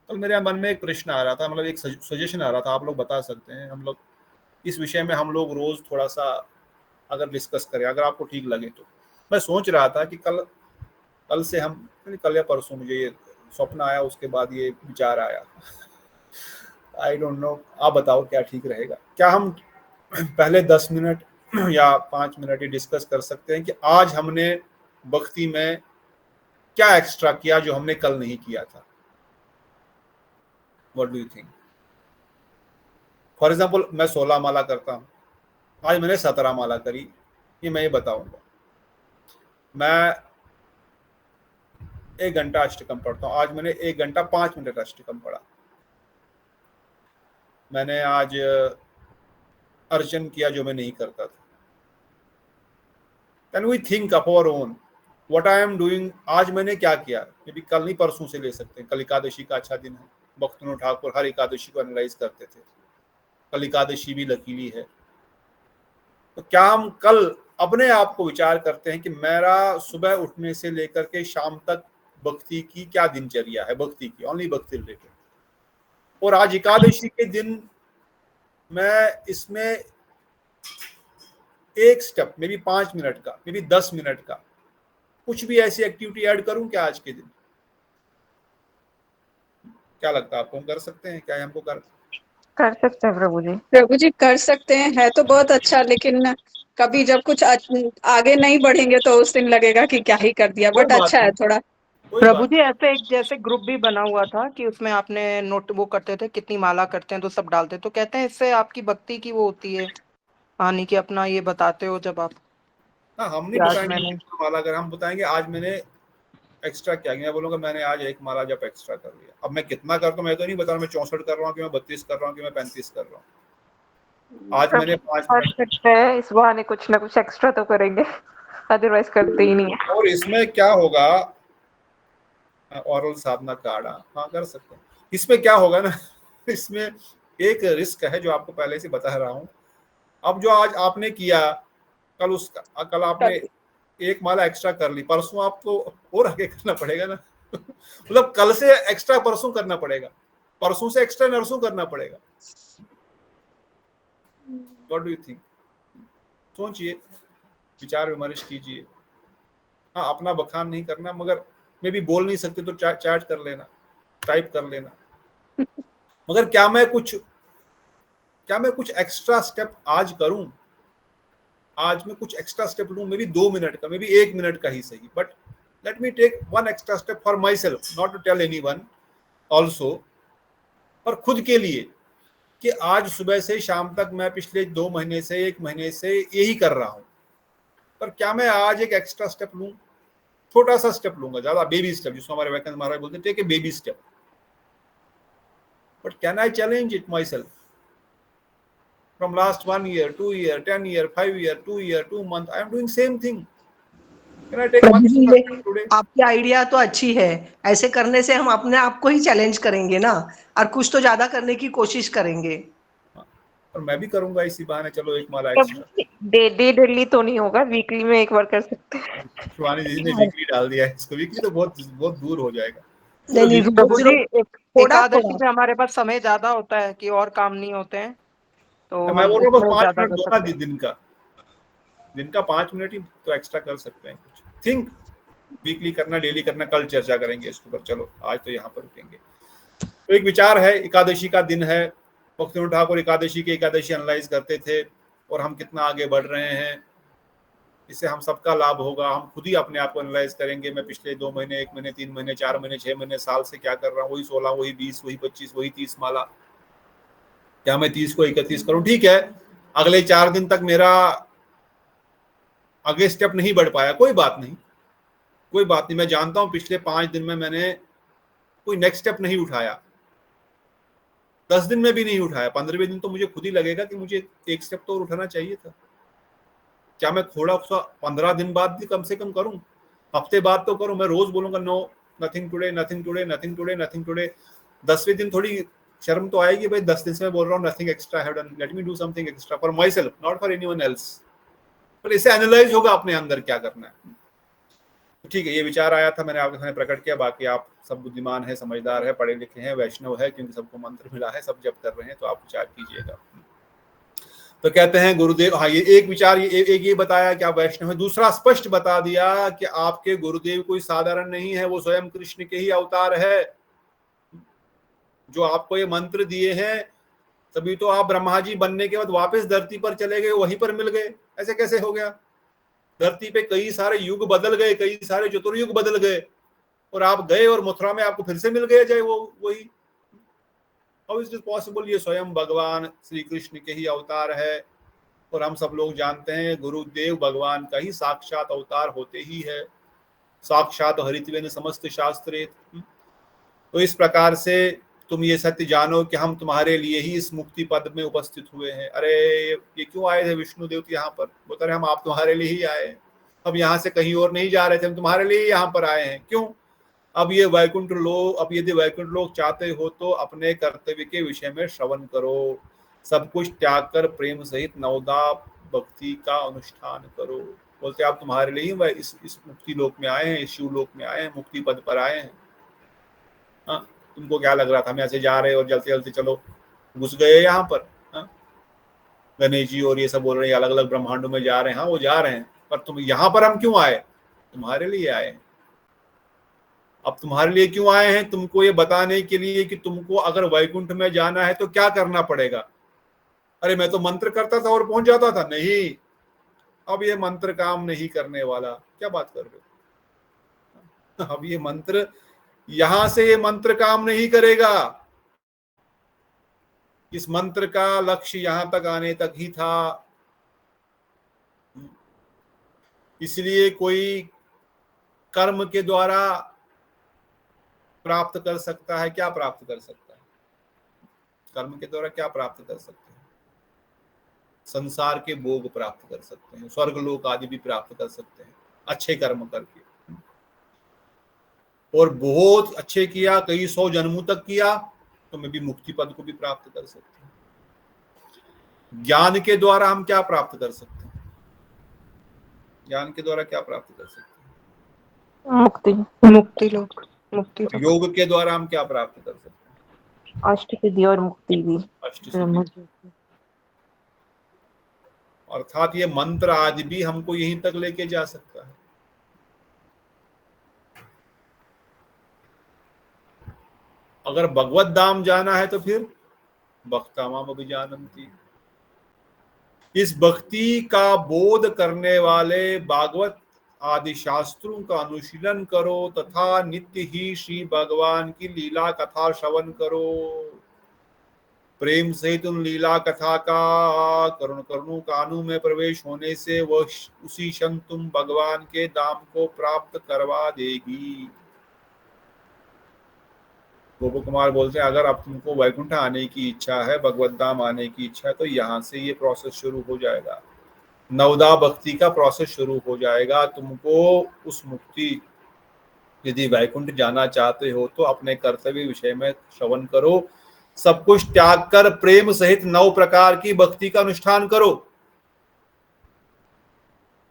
कल मेरे मन में एक प्रश्न आ रहा था, मतलब एक सजेशन आ रहा था, आप लोग बता सकते हैं। हम लोग इस विषय में हम लोग रोज थोड़ा सा अगर डिस्कस करें, अगर आपको ठीक लगे तो। मैं सोच रहा था कि कल से हम, कल या परसों मुझे ये स्वप्न आया, उसके बाद ये विचार आया। आई डोंट नो, आप बताओ क्या ठीक रहेगा। क्या हम पहले 10 मिनट या 5 मिनट ही डिस्कस कर सकते हैं कि आज हमने भक्ति में क्या एक्स्ट्रा किया जो हमने कल नहीं किया था? What do you think? For example मैं 16 माला करता हूँ, आज मैंने 17 माला करी, ये मैं ये बताऊंगा। मैं 1 घंटा अष्टकम पढ़ता हूँ, आज मैंने 1 घंटा 5 मिनट अष्टकम पढ़ा। मैंने आज अर्चन किया जो मैं नहीं करता था। Can we think of our own what I am doing? आज मैंने क्या किया? ये भी कल नहीं, परसों से ले सकते हैं। कल एकादशी का अच्छा दिन है, भक्तों ठाकुर हर एकादशी को एनालाइज करते थे। कल एकादशी भी लकीली है, तो क्या हम कल अपने आप को विचार करते हैं कि मेरा सुबह उठने से लेकर के शाम तक भक्ति की क्या दिनचर्या है, भक्ति की, ओनली भक्ति रिलेटेड। और आज एकादशी के दिन मैं इसमें एक स्टेप, मे बी 5 मिनट का, मे बी 10 मिनट का कुछ भी ऐसी एक्टिविटी ऐड करूं क्या आज के दिन? क्या लगता है आपको, हम कर सकते हैं क्या? हमको कर सकते हैं प्रभु जी। प्रभु जी कर सकते हैं, है तो बहुत अच्छा, लेकिन कभी जब कुछ आगे नहीं बढ़ेंगे तो उस दिन लगेगा कि क्या ही कर दिया। कोई बट बात अच्छा है नहीं, थोड़ा। कोई प्रभु बात जी ऐसे एक जैसे ग्रुप भी बना हुआ था कि उसमें आपने नोट वो करते थे कितनी माला करते हैं तो सब डालते, तो कहते हैं इससे आपकी भक्ति की वो होती है हानि, कि अपना ये बताते हो जब आप। हाँ, हम नहीं आज बताएंगे मैंने कितना माला कर, हम बताएंगे आज मैंने एक्स्ट्रा क्या किया। मैं बोलूंगा मैंने आज 1 माला जब एक्स्ट्रा कर लिया। अब मैं कितना करता हूँ मैं तो नहीं बता रहा, मैं 64 कर रहा हूँ कि मैं 32 कर रहा हूँ कि मैं 35 कर रहा हूँ। आज मैंने 5 कर मिनट। सकते हैं, इस बहाने कुछ ना कुछ एक्स्ट्रा तो करेंगे, अदरवाइज करते ही नहीं है। और इसमें क्या होगा, ओरल साधना काढ़ा, हाँ कर सकते हैं। इसमें क्या होगा ना, इसमें एक रिस्क है जो आपको पहले से बता रहा हूँ। अब जो आज आपने किया, कल आपने 1 माला एक्स्ट्रा कर ली, परसों आपको और आगे करना पड़ेगा ना। मतलब कल से एक्स्ट्रा परसों करना पड़ेगा, परसों से एक्स्ट्रा नरसों करना पड़ेगा। What do you think? सोचिए, विचार विमर्श कीजिए। हाँ, अपना बखान नहीं करना, मगर मैं भी बोल नहीं सकते तो चैट कर लेना, टाइप कर लेना। मगर क्या मैं कुछ एक्स्ट्रा स्टेप आज करूं? आज मैं कुछ एक्स्ट्रा स्टेप लूं, मे बी 2 मिनट का, मे बी 1 मिनट का ही सही, but let me take 1 extra step for myself, not to tell anyone also, पर खुद के लिए, कि आज सुबह से शाम तक मैं पिछले 2 महीने से 1 महीने से यही कर रहा हूं, पर क्या मैं आज एक एक्स्ट्रा स्टेप लूं? छोटा सा स्टेप लूंगा, ज्यादा बेबी स्टेप, जिसको हमारे वैकेंद्र महाराज बोलते हैं, take a baby step, but can I challenge it myself from last 1 year, 2 year, 10 year, 5 year, 2 year, 2 month, I am doing same thing. Can I take one Prabhu ji, extra ये step today? आपकी idea तो अच्छी है। ऐसे करने से हम अपने आप को ही चैलेंज करेंगे ना, और कुछ तो ज्यादा करने की कोशिश करेंगे। और मैं भी करूंगा इसी बहाने, चलो 1 माला एक्स्ट्रा। डेली तो नहीं होगा, वीकली में एक बार कर सकते हैं। शिवानी जी ने वीकली डाल दिया है इसको, वीकली तो बहुत बहुत दूर हो जाएगा। नहीं नहीं, प्रभु जी थोड़ा एकादशी थोड़ा। में हमारे पास समय ज्यादा होता है कि और काम नहीं होते हैं, तो मैं हम बोल रहा हूँ बस उसमें 5 ज्यादा मिनट कर दो ना, सकते हैं। दिन का 5 मिनट ही तो एक्स्ट्रा कर सकते हैं। कुछ थिंक, वीकली करना, डेली करना, कल चर्चा करेंगे इसके ऊपर। चलो आज तो यहाँ पर रुकेंगे। तो एक विचार है, एकादशी का दिन है, भक्तिविनोद ठाकुर एकादशी एनालाइज करते थे, और हम कितना आगे बढ़ रहे हैं। इससे हम सबका लाभ होगा। हम खुद ही अपने आप को एनालाइज करेंगे, मैं पिछले 2 महीने, 1 महीने, 3 महीने, 4 महीने, 6 महीने, साल से क्या कर रहा हूँ, वही 16, वही 20, वही 25, वही 30 माला, क्या मैं 30 को 31 करूं? ठीक है, अगले 4 दिन तक मेरा आगे स्टेप नहीं बढ़ पाया, कोई बात नहीं, कोई बात नहीं। मैं जानता हूं पिछले 5 दिन में मैंने कोई नेक्स्ट स्टेप नहीं उठाया, 10 दिन में भी नहीं उठाया, 15वें दिन तो मुझे खुद ही लगेगा कि मुझे एक स्टेप तो और उठाना चाहिए था। क्या मैं थोड़ा सा 15 दिन बाद भी कम से कम करूं, हफ्ते बाद तो करूं। मैं रोज बोलूंगा no, nothing today, nothing today, nothing today, nothing today. 10वें दिन थोड़ी शर्म तो आएगी, भाई 10 दिन से मैं बोल रहा हूँ nothing extra have done, let me do something extra for myself, not for anyone else. पर इसे एनालाइज होगा अपने अंदर क्या करना है। ठीक है, ये विचार आया था, मैंने आपके सामने प्रकट किया। बाकी आप सब बुद्धिमान है, समझदार है, पढ़े लिखे हैं, वैष्णव है, क्योंकि सबको मंत्र मिला है, सब जप कर रहे हैं, तो आप विचार कीजिएगा। तो कहते हैं गुरुदेव, हाँ ये एक विचार, एक ये बताया कि आप वैष्णव है। दूसरा स्पष्ट बता दिया कि आपके गुरुदेव कोई साधारण नहीं है, वो स्वयं कृष्ण के ही अवतार है। जो आपको ये मंत्र दिए हैं, तभी तो आप ब्रह्मा जी बनने के बाद वापस धरती पर चले गए, वहीं पर मिल गए। ऐसे कैसे हो गया? धरती पे कई सारे युग बदल गए, कई सारे चतुर्युग बदल गए, और आप गए और मथुरा में आपको फिर से मिल गए जाए वो वही। How is it possible? ये स्वयं भगवान श्री कृष्ण के ही अवतार है, और हम सब लोग जानते हैं गुरुदेव भगवान का ही साक्षात अवतार होते ही है। साक्षात हरित्वेन समस्त शास्त्रे। तो इस प्रकार से तुम ये सत्य जानो कि हम तुम्हारे लिए ही इस मुक्ति पद में उपस्थित हुए हैं। अरे ये क्यों आए थे विष्णु देव यहाँ पर? बोलते रहे हम आप तुम्हारे लिए ही आए हैं, अब यहाँ से कहीं और नहीं जा रहे थे, हम तुम्हारे लिए ही यहाँ पर आए हैं। क्यों? अब ये वैकुंठ लोक, अब यदि वैकुंठ लोक चाहते हो तो अपने कर्तव्य के विषय में श्रवण करो, सब कुछ त्याग कर प्रेम सहित नवदा भक्ति का अनुष्ठान करो। बोलते आप तुम्हारे लिए ही इस मुक्ति लोक में आए हैं, इस शिव लोक में आए हैं, मुक्ति पद पर आए हैं। हाँ, तुमको क्या लग रहा था हम ऐसे जा रहे और जल्दी जल्दी चलो घुस गए यहाँ पर? हाँ, गणेश जी और ये सब बोल रहे हैं अलग अलग ब्रह्मांडों में जा रहे हैं। हाँ वो जा रहे हैं, पर तुम यहाँ पर हम क्यों आए? तुम्हारे लिए आए हैं। अब तुम्हारे लिए क्यों आए हैं? तुमको ये बताने के लिए कि तुमको अगर वैकुंठ में जाना है तो क्या करना पड़ेगा। अरे मैं तो मंत्र करता था और पहुंच जाता था। नहीं, अब ये मंत्र काम नहीं करने वाला। क्या बात कर रहे हो? अब ये मंत्र, यहां से ये मंत्र काम नहीं करेगा। इस मंत्र का लक्ष्य यहां तक आने तक ही था। इसलिए कोई कर्म के द्वारा प्राप्त कर सकता है। क्या प्राप्त कर सकता है? कर्म के द्वारा क्या प्राप्त कर सकते हैं? संसार के भोग प्राप्त कर सकते हैं, स्वर्ग लोक आदि भी प्राप्त कर सकते हैं अच्छे कर्म करके। और बहुत अच्छे किया, कई 100 जन्मों तक किया, तो मैं भी मुक्ति पद को भी प्राप्त कर सकते हैं। ज्ञान के द्वारा हम क्या प्राप्त कर सकते हैं? ज्ञान के द्वारा क्या प्राप्त कर सकते हैं? मुक्ति, मुक्ति लोक, मुक्ति लोक। योग के द्वारा हम क्या प्राप्त कर सकते हैं? अष्टसिद्धि और मुक्ति भी। अष्टसिद्धि। अर्थात ये मंत्र आदि भी हमको यहीं तक लेके जा सकता है। अगर भगवत धाम जाना है तो फिर भक्तामाम अभिजानन्ति। इस भक्ति का बोध करने वाले भागवत आदि शास्त्रों का अनुशीलन करो तथा नित्य ही श्री भगवान की लीला कथा श्रवण करो। प्रेम सहित उन लीला कथा का करुण कानू में प्रवेश होने से वह उसी क्षण तुम भगवान के धाम को प्राप्त करवा देगी। गोपू कुमार बोलते हैं अगर अब तुमको वैकुंठ आने की इच्छा है, भगवत धाम आने की इच्छा है, तो यहाँ से ये प्रोसेस शुरू हो जाएगा। नवदा भक्ति का प्रोसेस शुरू हो जाएगा। तुमको उस मुक्ति, यदि वैकुंठ जाना चाहते हो तो अपने कर्तव्य विषय में श्रवण करो, सब कुछ त्याग कर प्रेम सहित 9 प्रकार की भक्ति का अनुष्ठान करो।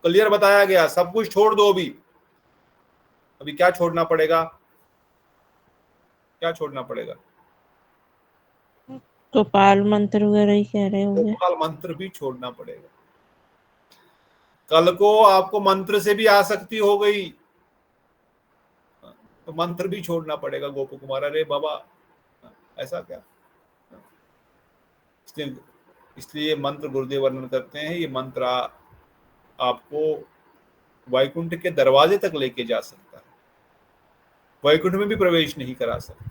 क्लियर बताया गया, सब कुछ छोड़ दो। अभी क्या छोड़ना पड़ेगा? क्या छोड़ना पड़ेगा? गोपाल मंत्र वगैरह ही कह रहे होंगे। गोपाल मंत्र भी छोड़ना पड़ेगा। कल को आपको मंत्र से भी आसक्ति हो गई तो मंत्र भी छोड़ना पड़ेगा। गोपू कुमार, अरे बाबा ऐसा क्या? इसलिए मंत्र गुरुदेव वर्णन करते हैं, ये मंत्र आपको वैकुंठ के दरवाजे तक लेके जा सकता है, वैकुंठ में भी प्रवेश नहीं करा सकता।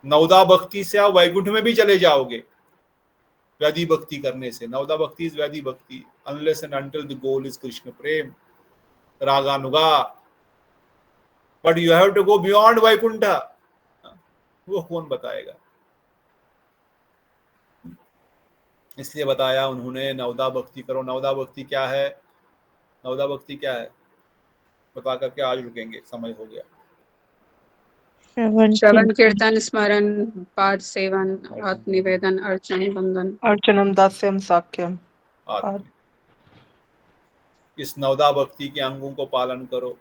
नवदा भक्ति से आप वैकुंठ में भी चले जाओगे वैदी भक्ति करने से। नवदा भक्ति is vaidhi bhakti, unless and until the goal is Krishna prema raganuga, but you have to go beyond Vaikuntha. वो कौन बताएगा? इसलिए बताया उन्होंने नवदा भक्ति करो। नवदा भक्ति क्या है? नवदा भक्ति क्या है बता करके आज रुकेंगे, समय हो गया। श्रवण कीर्तन स्मरण पाठ सेवन आत्मनिवेदन अर्चन बंदन अर्चनम दास्यम साक्यम। इस नवदा भक्ति के अंगों को पालन करो।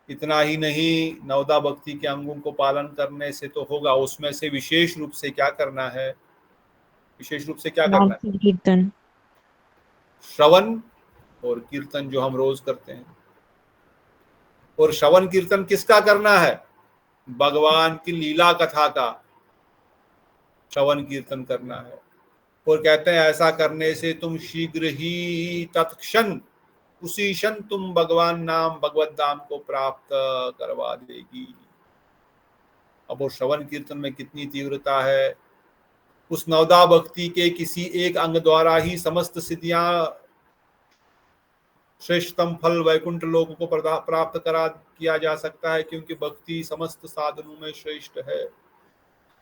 इतना ही नहीं, नवदा भक्ति के अंगों को पालन करने से तो होगा, उसमें से विशेष रूप से क्या करना है? विशेष रूप से क्या करना है? कीर्तन, श्रवण और कीर्तन जो हम रोज करते हैं। और श्रवण कीर्तन किसका करना है? भगवान की लीला कथा का श्रवण कीर्तन करना है। और कहते हैं ऐसा करने से तुम शीघ्र ही तत्क्षण, उसी क्षण तुम भगवान नाम भगवत धाम को प्राप्त करवा देगी। अब वो श्रवण कीर्तन में कितनी तीव्रता है! उस नवदा भक्ति के किसी एक अंग द्वारा ही समस्त सिद्धियां, श्रेष्ठतम फल वैकुंठ लोक को प्राप्त करा किया जा सकता है, क्योंकि भक्ति समस्त साधनों में श्रेष्ठ है।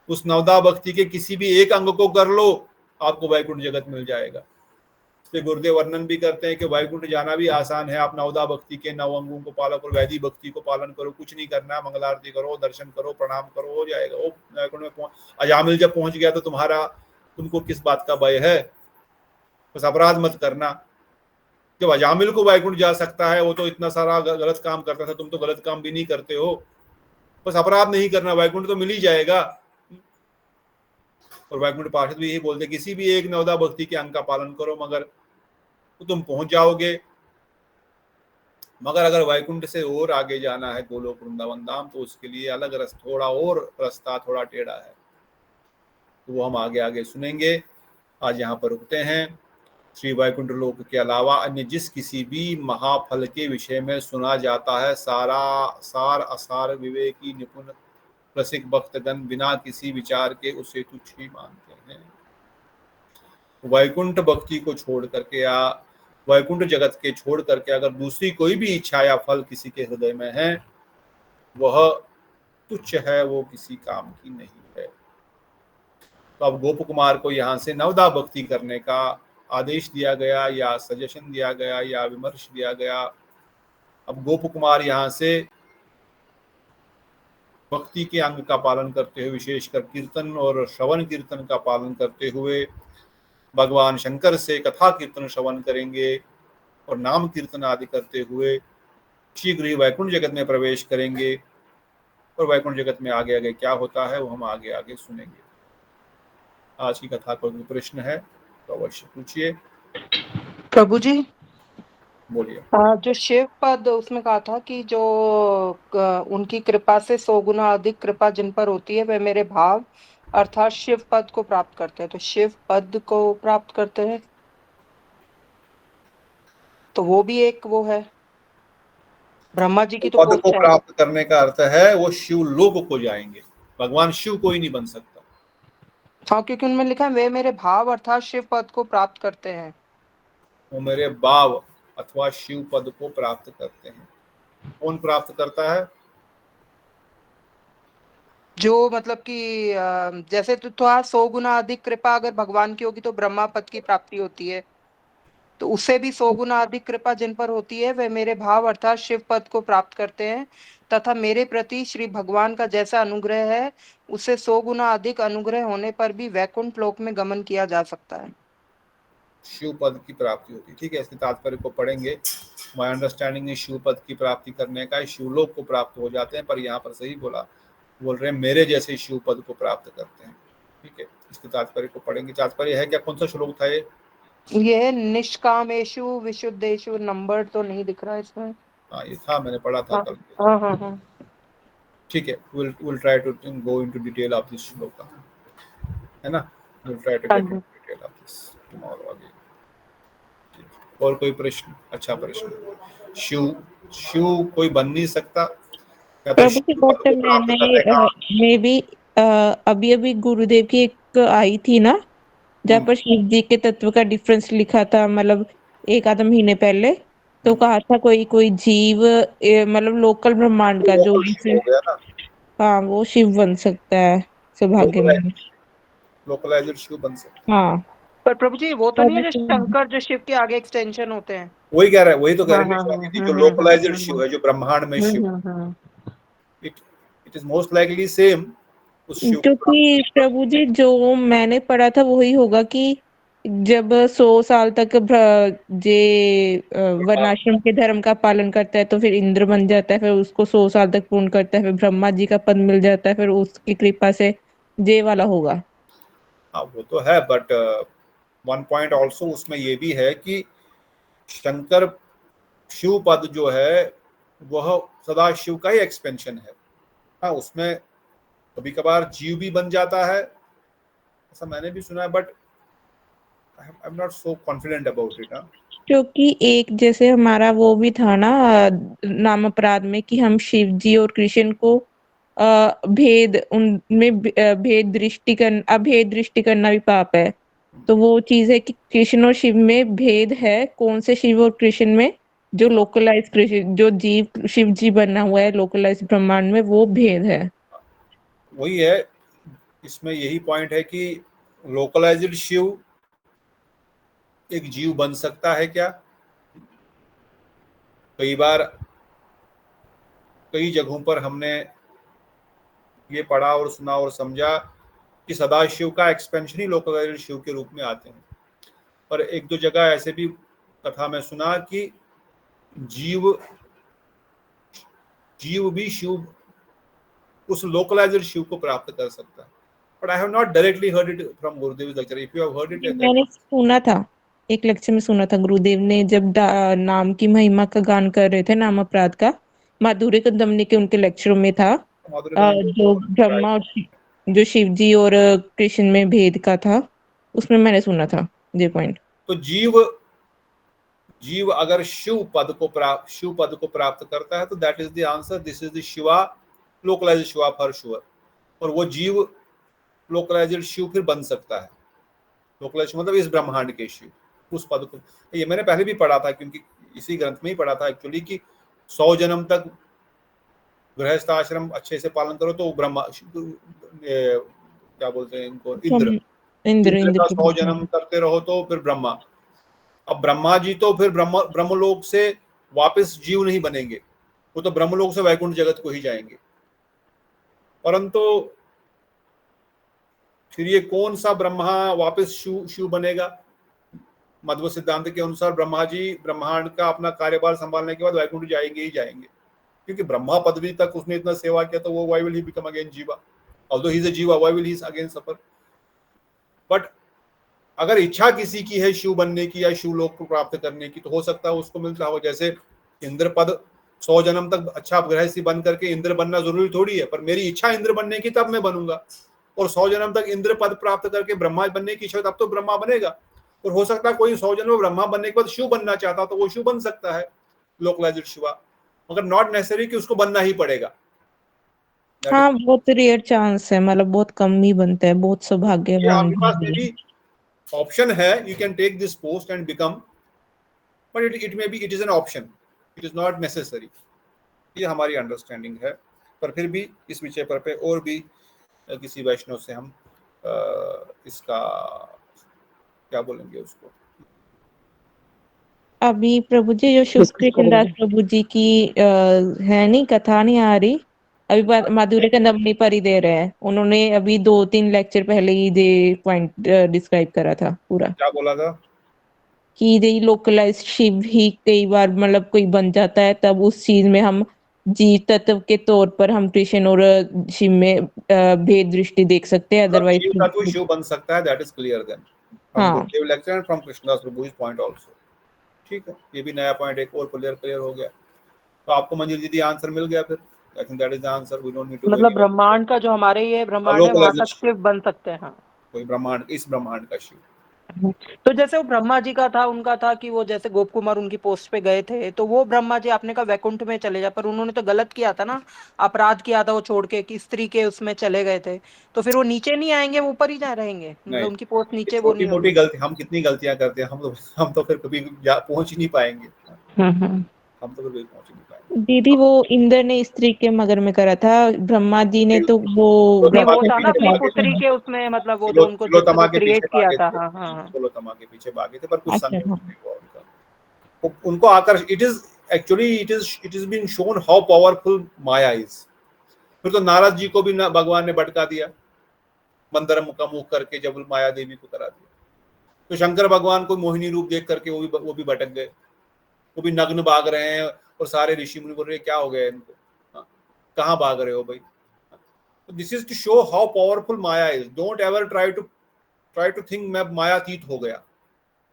उस नवदा भक्ति के किसी भी एक अंग को कर लो, आपको वैकुंठ जगत मिल जाएगा। इसलिए गुरुदेव वर्णन भी करते हैं कि वैकुंठ जाना भी आसान है। आप नवदा भक्ति के 9 अंगों को पालन करो, वैदिक भक्ति को पालन करो, कुछ नहीं करना, मंगल आरती करो, दर्शन करो, प्रणाम करो, हो जाएगा। वो वैकुंठ में अजामिल जब पहुंच गया तो तुमको किस बात का भय है? बस अपराध मत करना। जब अजामिल को वैकुंठ जा सकता है, वो तो इतना सारा गलत काम करता था, तुम तो गलत काम भी नहीं करते हो। बस अपराध नहीं करना, वैकुंठ तो मिल ही जाएगा। और वैकुंठ पार्षद भी यही बोलते, किसी भी एक नवदा भक्ति के अंग का पालन करो, मगर तो तुम पहुंच जाओगे। मगर अगर वैकुंठ से और आगे जाना है, गोलोक वृंदावन धाम, तो उसके लिए अलग थोड़ा और रास्ता थोड़ा टेढ़ा है। तो वो हम आगे आगे सुनेंगे। आज यहाँ पर रुकते हैं। श्री वैकुंठ लोक के अलावा अन्य जिस किसी भी महाफल के विषय में सुना जाता है, सार असार विवेकी निपुण रसिक भक्तगण बिना किसी विचार के उसे तुच्छ ही मानते हैं। वैकुंठ भक्ति को छोड़ करके या वैकुंठ जगत के छोड़ करके अगर दूसरी कोई भी इच्छा या फल किसी के हृदय में है, वह तुच्छ है, वो किसी काम की नहीं है। तो अब गोप कुमार को यहाँ से नवदा भक्ति करने का आदेश दिया गया, या सजेशन दिया गया, या विमर्श दिया गया। अब गोप कुमार यहाँ से भक्ति के अंग का पालन करते हुए, विशेषकर कीर्तन और श्रवण कीर्तन का पालन करते हुए भगवान शंकर से कथा कीर्तन श्रवण करेंगे और नाम कीर्तन आदि करते हुए शीघ्र ही वैकुंठ जगत में प्रवेश करेंगे। और वैकुंठ जगत में आगे आगे क्या होता है वो हम आगे आगे सुनेंगे। आज की कथा को प्रश्न है तो अवश्य पूछिए। प्रभु जी, बोलिए। जो शिव पद उसमें कहा था कि जो उनकी कृपा से 100 गुना अधिक कृपा जिन पर होती है वे मेरे भाव अर्थात शिव पद को प्राप्त करते हैं। तो शिव पद को प्राप्त करते हैं तो वो भी एक वो है, ब्रह्मा जी की तो पद को प्राप्त करने का अर्थ है वो शिव लोक को जाएंगे। भगवान शिव कोई नहीं बन सकता। हाँ, क्योंकि उनमें लिखा है वे मेरे भाव अर्थात शिव पद को प्राप्त करते हैं। वो मेरे भाव अथवा शिव पद को प्राप्त करते हैं। कौन प्राप्त करता है? जो मतलब कि जैसे तो 100 गुना अधिक कृपा अगर भगवान की होगी तो ब्रह्मा पद की प्राप्ति होती है, तो उससे भी 100 गुना अधिक कृपा जिन पर होती है वे मेरे भाव अर्थात शिव पद को प्राप्त करते हैं, तथा मेरे प्रति श्री भगवान का जैसा अनुग्रह है उससे 100 गुना अधिक अनुग्रह होने पर भी वैकुंठ लोक में गमन किया जा सकता है। शिव पद की प्राप्ति होती है। ठीक है, इसके तात्पर्य को पढ़ेंगे। माय अंडरस्टैंडिंग इस शिव पद की प्राप्ति करने का शिवलोक को प्राप्त हो जाते हैं, पर यहाँ पर सही बोल रहे हैं मेरे जैसे शिव पद को प्राप्त करते हैं। ठीक है, इसके तात्पर्य को पढ़ेंगे। तात्पर्य है क्या? कौन सा श्लोक था ये? निष्कामेशु विशुद्धेशु, नंबर तो नहीं दिख रहा इसमें। हाँ, ये था, मैंने पढ़ा था कल। हाँ। ठीक है, we'll try to go into detail of this श्लोक, है ना? We'll try to get into detail of this tomorrow again. और कोई प्रश्न? अच्छा प्रश्न, शिव शिव कोई बन नहीं सकता या तो प्रभु जी शिव पद डॉक्टर को प्राप्त करने का? मैं भी अभी अभी गुरुदेव की एक आई थी ना, जहाँ पर शिव जी के तत्व का डिफरेंस लिखा था, मतलब एक आध महीने पहले। तो कहा था कोई कोई जीव मतलब लोकल ब्रह्मांड का जो लोकल शिव इसे, हो गया ना, हाँ वो शिव बन सकता है, सौभाग्यमान। लोकलाइज्ड शिव बन सकता हाँ पर प्रभु जी वो तो नहीं है जो प्रभु जी, शंकर जो शिव के आगे एक्सटेंशन होते हैं? है। वही कह रहा है, वही तो कह हाँ रही है हाँ हाँ स्वामी जी, जो लोकलाइज्ड शिव है, जो ब्रह्मांड में शिव, हाँ। It it is most likely same उस शिव को प्राप्त क्योंकि प्रभु जी जो मैंने पढ़ा था वही होगा कि जब 100 साल तक करना। वर्णाश्रम के धर्म का पालन करता है तो फिर इंद्र बन जाता है, फिर उसको 100 साल तक पूर्ण करता है, फिर ब्रह्मा जी का पद मिल जाता है, फिर उसकी कृपा से जे वाला होगा। हाँ वो तो है, बट वन पॉइंट ऑल्सो उसमें ये भी है कि शंकर शिव पद जो है वह सदा शिव का ही एक्सपेंशन है। हाँ उसमें कभी कभार जीव भी बन जाता है, ऐसा मैंने भी सुना है, but I am not so confident about it. क्योंकि एक जैसे हमारा वो भी था ना नाम अपराध में कि हम शिव जी और कृष्ण को भेद उनमें भेद दृष्टि कर अभेद दृष्टि करना भी पाप है। तो वो चीज है कि कृष्ण और शिव में भेद है, कौन से शिव और कृष्ण में? जो लोकलाइज कृष्ण, जो जीव शिव जी बना हुआ है लोकलाइज ब्रह्मांड में, वो भेद है। वही है, इसमें यही पॉइंट है कि लोकलाइज्ड शिव एक जीव बन सकता है क्या? कई बार कई जगहों पर हमने ये पढ़ा और सुना और समझा कि सदाशिव का एक्सपेंशन ही लोकलाइज्ड शिव के रूप में आते हैं। पर एक दो जगह ऐसे भी कथा में सुना कि जीव जीव भी शिव उस लोकलाइज्ड शिव को प्राप्त कर सकता है। But I have not directly heard it from Gurudev lecture. If you have heard ये इट दैट मैंने सुना था, एक लेक्चर में सुना था गुरुदेव ने जब नाम की महिमा का गान कर रहे थे, नाम अपराध का, माधुर्य कंदमनी के उनके लेक्चरों में था। जो ब्रह्मा और जो शिव जी और कृष्ण में भेद का था, उसमें मैंने सुना था ये पॉइंट। तो जीव अगर शिव पद को प्राप्त करता है तो that is the answer, this is the Shiva, localised Shiva for sure. और वो जीव लोकलाइज्ड शिव फिर बन सकता है। लोकलाइज्ड मतलब इस ब्रह्मांड के शिव, उस पद को, ये मैंने पहले भी पढ़ा था, क्योंकि इसी ग्रंथ में ही पढ़ा था एक्चुअली कि 100 जन्म तक गृहस्थ आश्रम अच्छे से पालन करो तो ब्रह्मा क्या बोलते हैं इनको, इंद्र इंद्र इंद्र इंद्र का के 100 जन्म करते रहो तो फिर ब्रह्मा। अब ब्रह्मा जी तो फिर ब्रह्मलोक से वापस जीव नहीं बनेंगे, वो तो ब्रह्मलोक से वैकुंठ जगत को ही जाएंगे। परंतु फिर ये कौन सा ब्रह्मा वापस शिव बनेगा? मध्व सिद्धांत के अनुसार ब्रह्मा जी ब्रह्मांड का अपना कार्यभार संभालने के बाद वैकुंठ जाएंगे ही जाएंगे, क्योंकि ब्रह्मा पदवी तक उसने इतना सेवा किया, तो वो why will he become again जीवा? ऑल्दो ही इज अ जीवा, why will he again suffer? But अगर इच्छा किसी की है शिव बनने की या शिवलोक को प्राप्त करने की, तो हो सकता है उसको मिलता हो। जैसे इंद्र पद 100 जन्म तक अच्छा गृहस्थी बन करके इंद्र बनना जरूरी थोड़ी है, पर मेरी इच्छा इंद्र बनने की तब मैं बनूंगा। और 100 जन्म तक इंद्र पद प्राप्त करके ब्रह्मा बनने की इच्छा तब तो ब्रह्मा बनेगा। और हो सकता है कोई 100 जन्म में ब्रह्मा बनने के बाद शिव बनना चाहता तो वो शिव बन सकता है, लोकलाइज्ड शिवा, मगर नॉट नेसेसरी कि उसको बनना ही पड़ेगा। हाँ बहुत रेयर चांस है, मतलब बहुत कम ही बनता है, बहुत ये सौभाग्यवान आपके पास है। मे बी ऑप्शन है, you can take this post and become, but it may be, it is an option, it is not necessary. ये हमारी अंडरस्टैंडिंग है। पर फिर भी इस विषय पर और भी किसी वैष्णव से हम इसका क्या बोलेंगे उसको, अभी प्रभु जी जो शुभ डिस्कस कृष्णदास करेंगे। प्रभु जी की है नहीं, कथा नहीं आ रही अभी, माधुर्य कंदमनी पर ही दे रहे हैं। उन्होंने अभी 2-3 लेक्चर पहले ही ये पॉइंट डिस्क्राइब करा था पूरा, क्या बोला था? कि ये लोकलाइज शिव ही कई बार मतलब कोई बन जाता है, तब उस चीज में हम जीव तत्व के तौर पर हम कृष्ण और शिव में भेद दृष्टि देख सकते हैं, मतलब जीव अदरवाइज। तत्व शिव बन सकता है, that is clear then from हाँ Gurudev lecture and from Krishnadas Prabhu point also. ठीक है, ये भी नया पॉइंट एक और क्लियर हो गया। तो आपको मंजिल दीदी आंसर मिल गया फिर? I think that is the answer, we don't need to go मतलब एनीवेयर। ब्रह्मांड का जो हमारे ये ब्रह्मांड है वहां लोकलाइज्ड तक शिव, शिव बन सकते हैं। हाँ कोई ब्रह्मांड, इस ब्रह्मांड का शिव, तो जैसे वो ब्रह्मा जी का था, उनका था कि वो जैसे गोप कुमार उनकी पोस्ट पे गए थे, तो वो ब्रह्मा जी आपने कहा वैकुंठ में चले जा, पर उन्होंने तो गलत किया था ना, अपराध किया था वो छोड़ के कि स्त्री के उसमें चले गए थे, तो फिर वो नीचे नहीं आएंगे, वो ऊपर ही जा रहेंगे, मतलब नहीं, उनकी पोस्ट नीचे वो छोटी नहीं मोटी होगी। गलती, हम कितनी गलतियां करते हैं, हम तो फिर कभी पहुंच ही नहीं पाएंगे, हम्म। हम तो कभी पहुंच ही नहीं पाएंगे। दीदी वो इंद्र ने स्त्री के मगर में करा था, ब्रह्मा जी ने तो वो नहीं तिलोत्तमा वो के था ना पीछे अपनी भागे थे, पुत्री के उसमें, मतलब वो जो उनको तिलोत्तमा के क्रिएट पीछे किया भागे था। थे, हाँ हाँ। तिलोत्तमा के पीछे भागे थे, पर कुछ अच्छा संयोग हाँ। नहीं हुआ उनका। उनको आकर it is been shown how powerful maya is. फिर तो नारद जी को भी भगवान ने भटका दिया, मंदर का मुख करके जब माया देवी को करा दिया। तो शंकर भगवान को मोहिनी रूप देख करके वो भी भटक गए, वो भी नग्न भाग रहे हैं, और सारे ऋषि मुनि बोल रहे क्या हो गया इनको, कहाँ भाग रहे हो भाई। This is to show how powerful maya is. Don't ever try to think मैं मायातीत हो गया,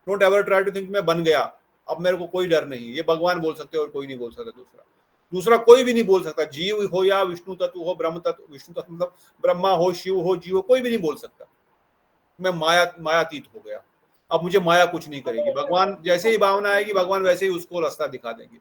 don't ever try to think मैं बन गया, अब मेरे को कोई डर नहीं। ये भगवान बोल सकते और कोई नहीं बोल सकता, दूसरा कोई भी नहीं बोल सकता, जीव हो या विष्णु तत्व हो, ब्रह्म तत्व, विष्णु तत्व मतलब ब्रह्मा हो, शिव हो, जीव हो, कोई भी नहीं बोल सकता मैं मायातीत हो गया, अब मुझे माया कुछ नहीं करेगी। भगवान जैसे ही भावना आएगी, भगवान वैसे ही उसको रास्ता दिखा देंगे।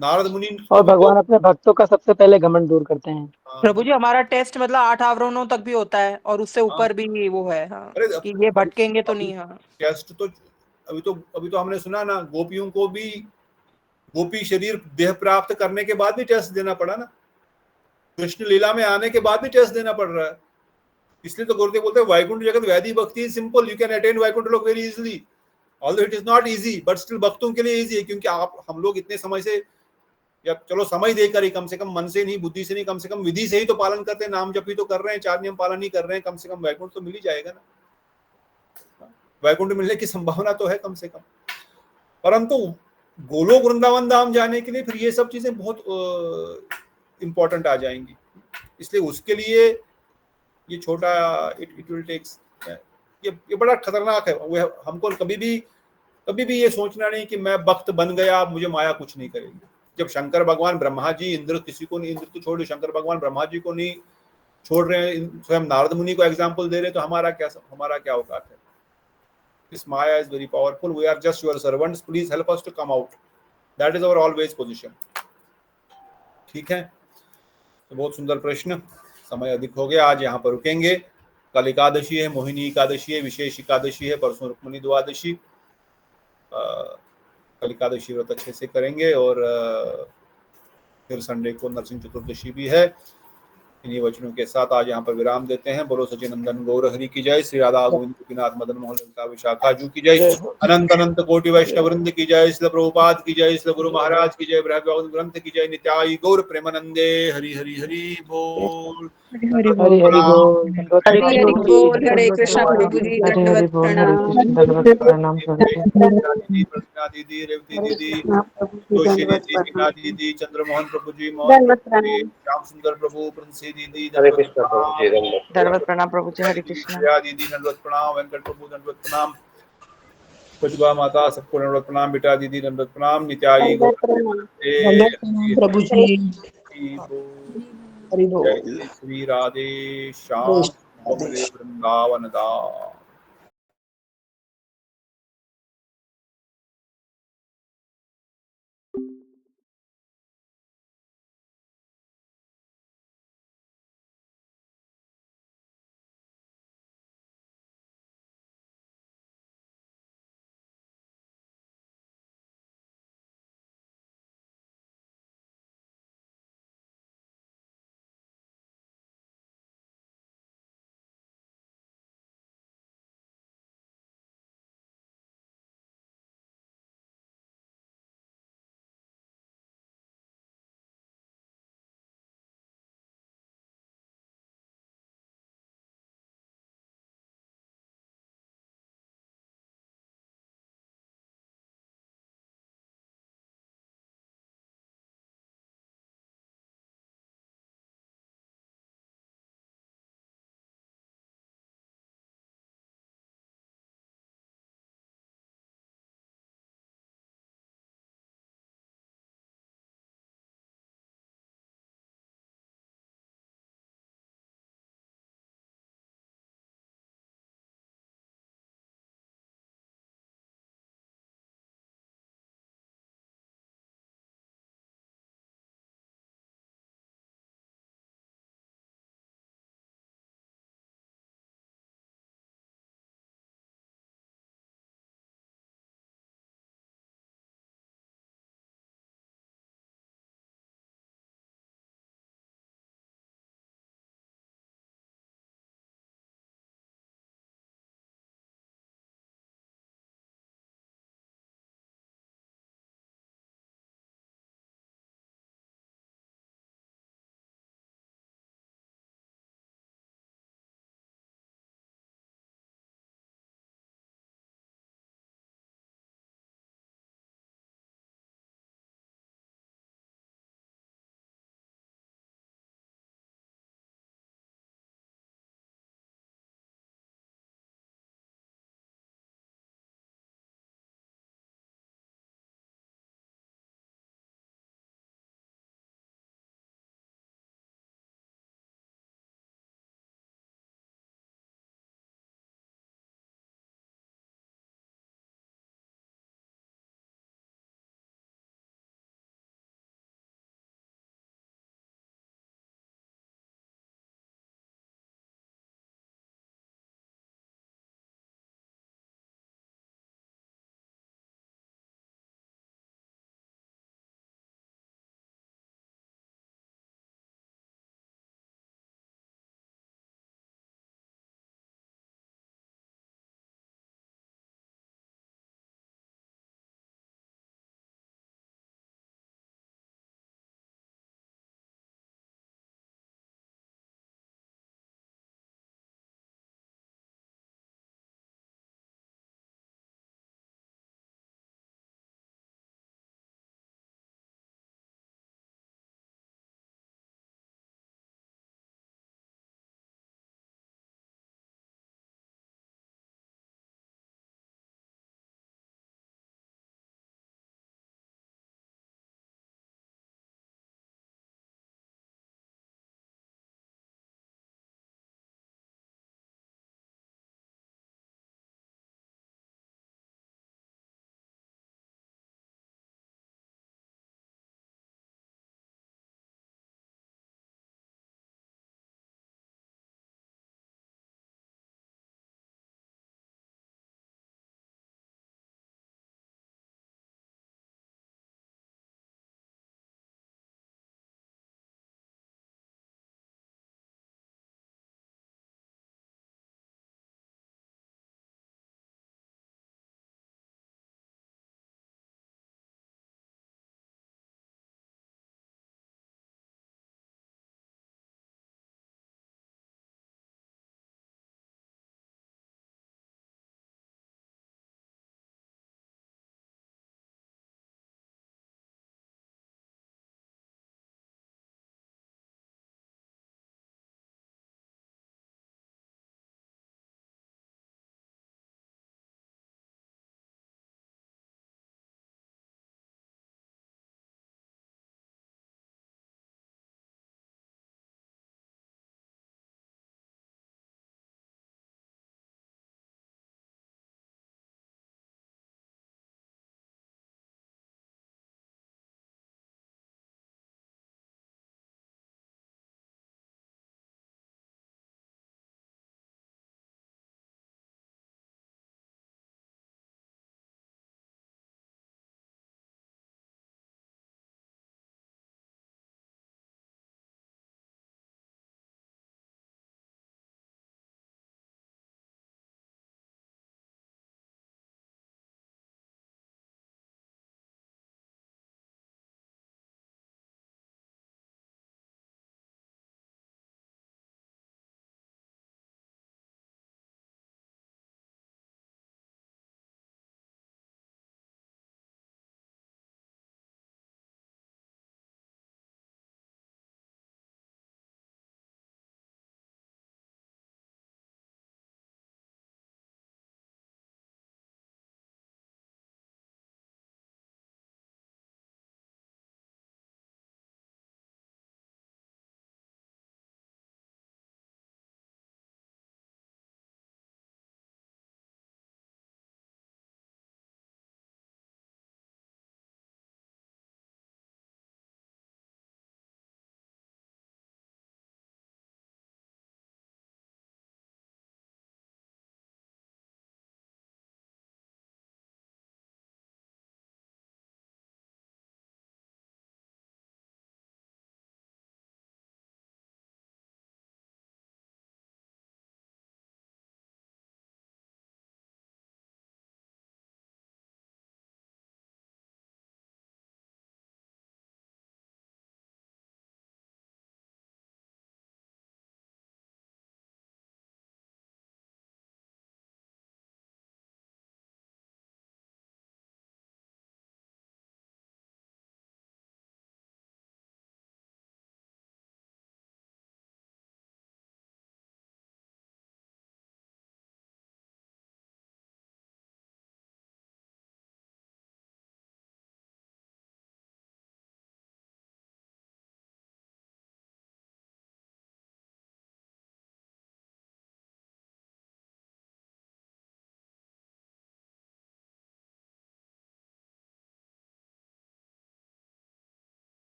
नारद मुनि और भगवान अपने भक्तों का सबसे पहले घमंड दूर करते हैं। प्रभु जी हमारा टेस्ट मतलब 8 आवरणों तक भी होता है, और उससे ऊपर भी वो है। हाँ, अरे कि ये भटकेंगे तो नहीं। हाँ, टेस्ट तो अभी तो हमने सुना ना, गोपियों को भी गोपी शरीर देह प्राप्त करने के बाद भी टेस्ट देना पड़ा ना, कृष्ण लीला में आने के बाद भी टेस्ट देना पड़ रहा है। इसलिए तो गुरुदेव बोलते हैं Vaikuntha jagat Vedic bhakti is simple, you can attain Vaikuntha lok very easily, although it is not easy, but still भक्तों के लिए इजी है, क्योंकि हम लोग इतने समय से, या चलो समय देकर ही, कम से कम मन से नहीं, बुद्धि से नहीं, कम से कम विधि से ही तो पालन करते हैं, नाम जप ही तो कर रहे हैं, 4 नियम पालन ही कर रहे हैं, कम से कम वैकुंठ तो मिल ही जाएगा ना, वैकुंठ मिलने की संभावना तो है कम से कम। परंतु गोलोक वृंदावन धाम जाने के लिए फिर ये सब चीजें बहुत इंपॉर्टेंट आ जाएंगी, इसलिए उसके लिए ये छोटा इट विल टेक्स, ये बड़ा खतरनाक है। वो हमको कभी भी ये सोचना नहीं कि मैं भक्त बन गया, मुझे माया कुछ नहीं करेगी। जब शंकर भगवान, ब्रह्मा जी, इंद्र किसी को नहीं, इंद्र तो छोड़, शंकर भगवान ब्रह्मा जी को नहीं छोड़ रहे हैं, स्वयं नारद मुनि को एग्जाम्पल दे रहे हैं, तो हमारा क्या औकात है। This Maya is very powerful. We are just your servants. Please help us to come out. That is our always position. ठीक है, तो बहुत सुंदर प्रश्न। समय अधिक हो गया, आज यहाँ पर रुकेंगे। कल एकादशी है, मोहिनी एकादशी है, विशेष एकादशी है, परसों रुक्मिणी द्वादशी। कल एकादशी व्रत अच्छे से करेंगे, और फिर संडे को नरसिंह चतुर्दशी भी है। इन्हीं वचनों के साथ आज यहाँ पर विराम देते हैं। बोलो सचिनंदन गौर हरि की जय, श्री राधा गोविंद गोपीनाथ मदन मोहन ललिता विशाखा जू की जय, अनंत अनंत कोटि वैष्णव वृंद की जय, श्री प्रभुपाद की जय, श्री गुरु महाराज की जय, बृहद ग्रंथ की जय, नित्याई गौर प्रेमानंदे। हरि हरि हरि बोल। हरि हरि हरि बोल। हरि हरि बोल। हरे कृष्णा प्रभु जी, हरि हरि दंडवत बोल। हरे प्रणाम। कृष्ण, दंडवत प्रणाम प्रभु जी। दीदी, प्रतिमा दीदी, रेवती हरे दीदी, कृष्णा प्रभु जी, जोशी दंडवत दीदी, मीना प्रणाम। दीदी, चंद्रमोहन प्रभु जी, मोहन दंडवत प्रभु जी, प्रणाम। श्याम सुंदर प्रभु, प्रिंसी दीदी, हरे दंडवत कृष्ण प्रभु जी, प्रणाम, दंडवत प्रणाम प्रभु जी। हरे कृष्ण। श्रेया दीदी दंडवत प्रणाम, वेंकट प्रभु दंडवत प्रणाम, प्रतिभा माता सबको दंडवत प्रणाम, बेटा दीदी दंडवत प्रणाम, नित्याई दंडवत प्रणाम। दंडवत प्रणाम प्रभु जी। हरि बोल। जय श्री राधे श्याम राधे वृंदावन दास।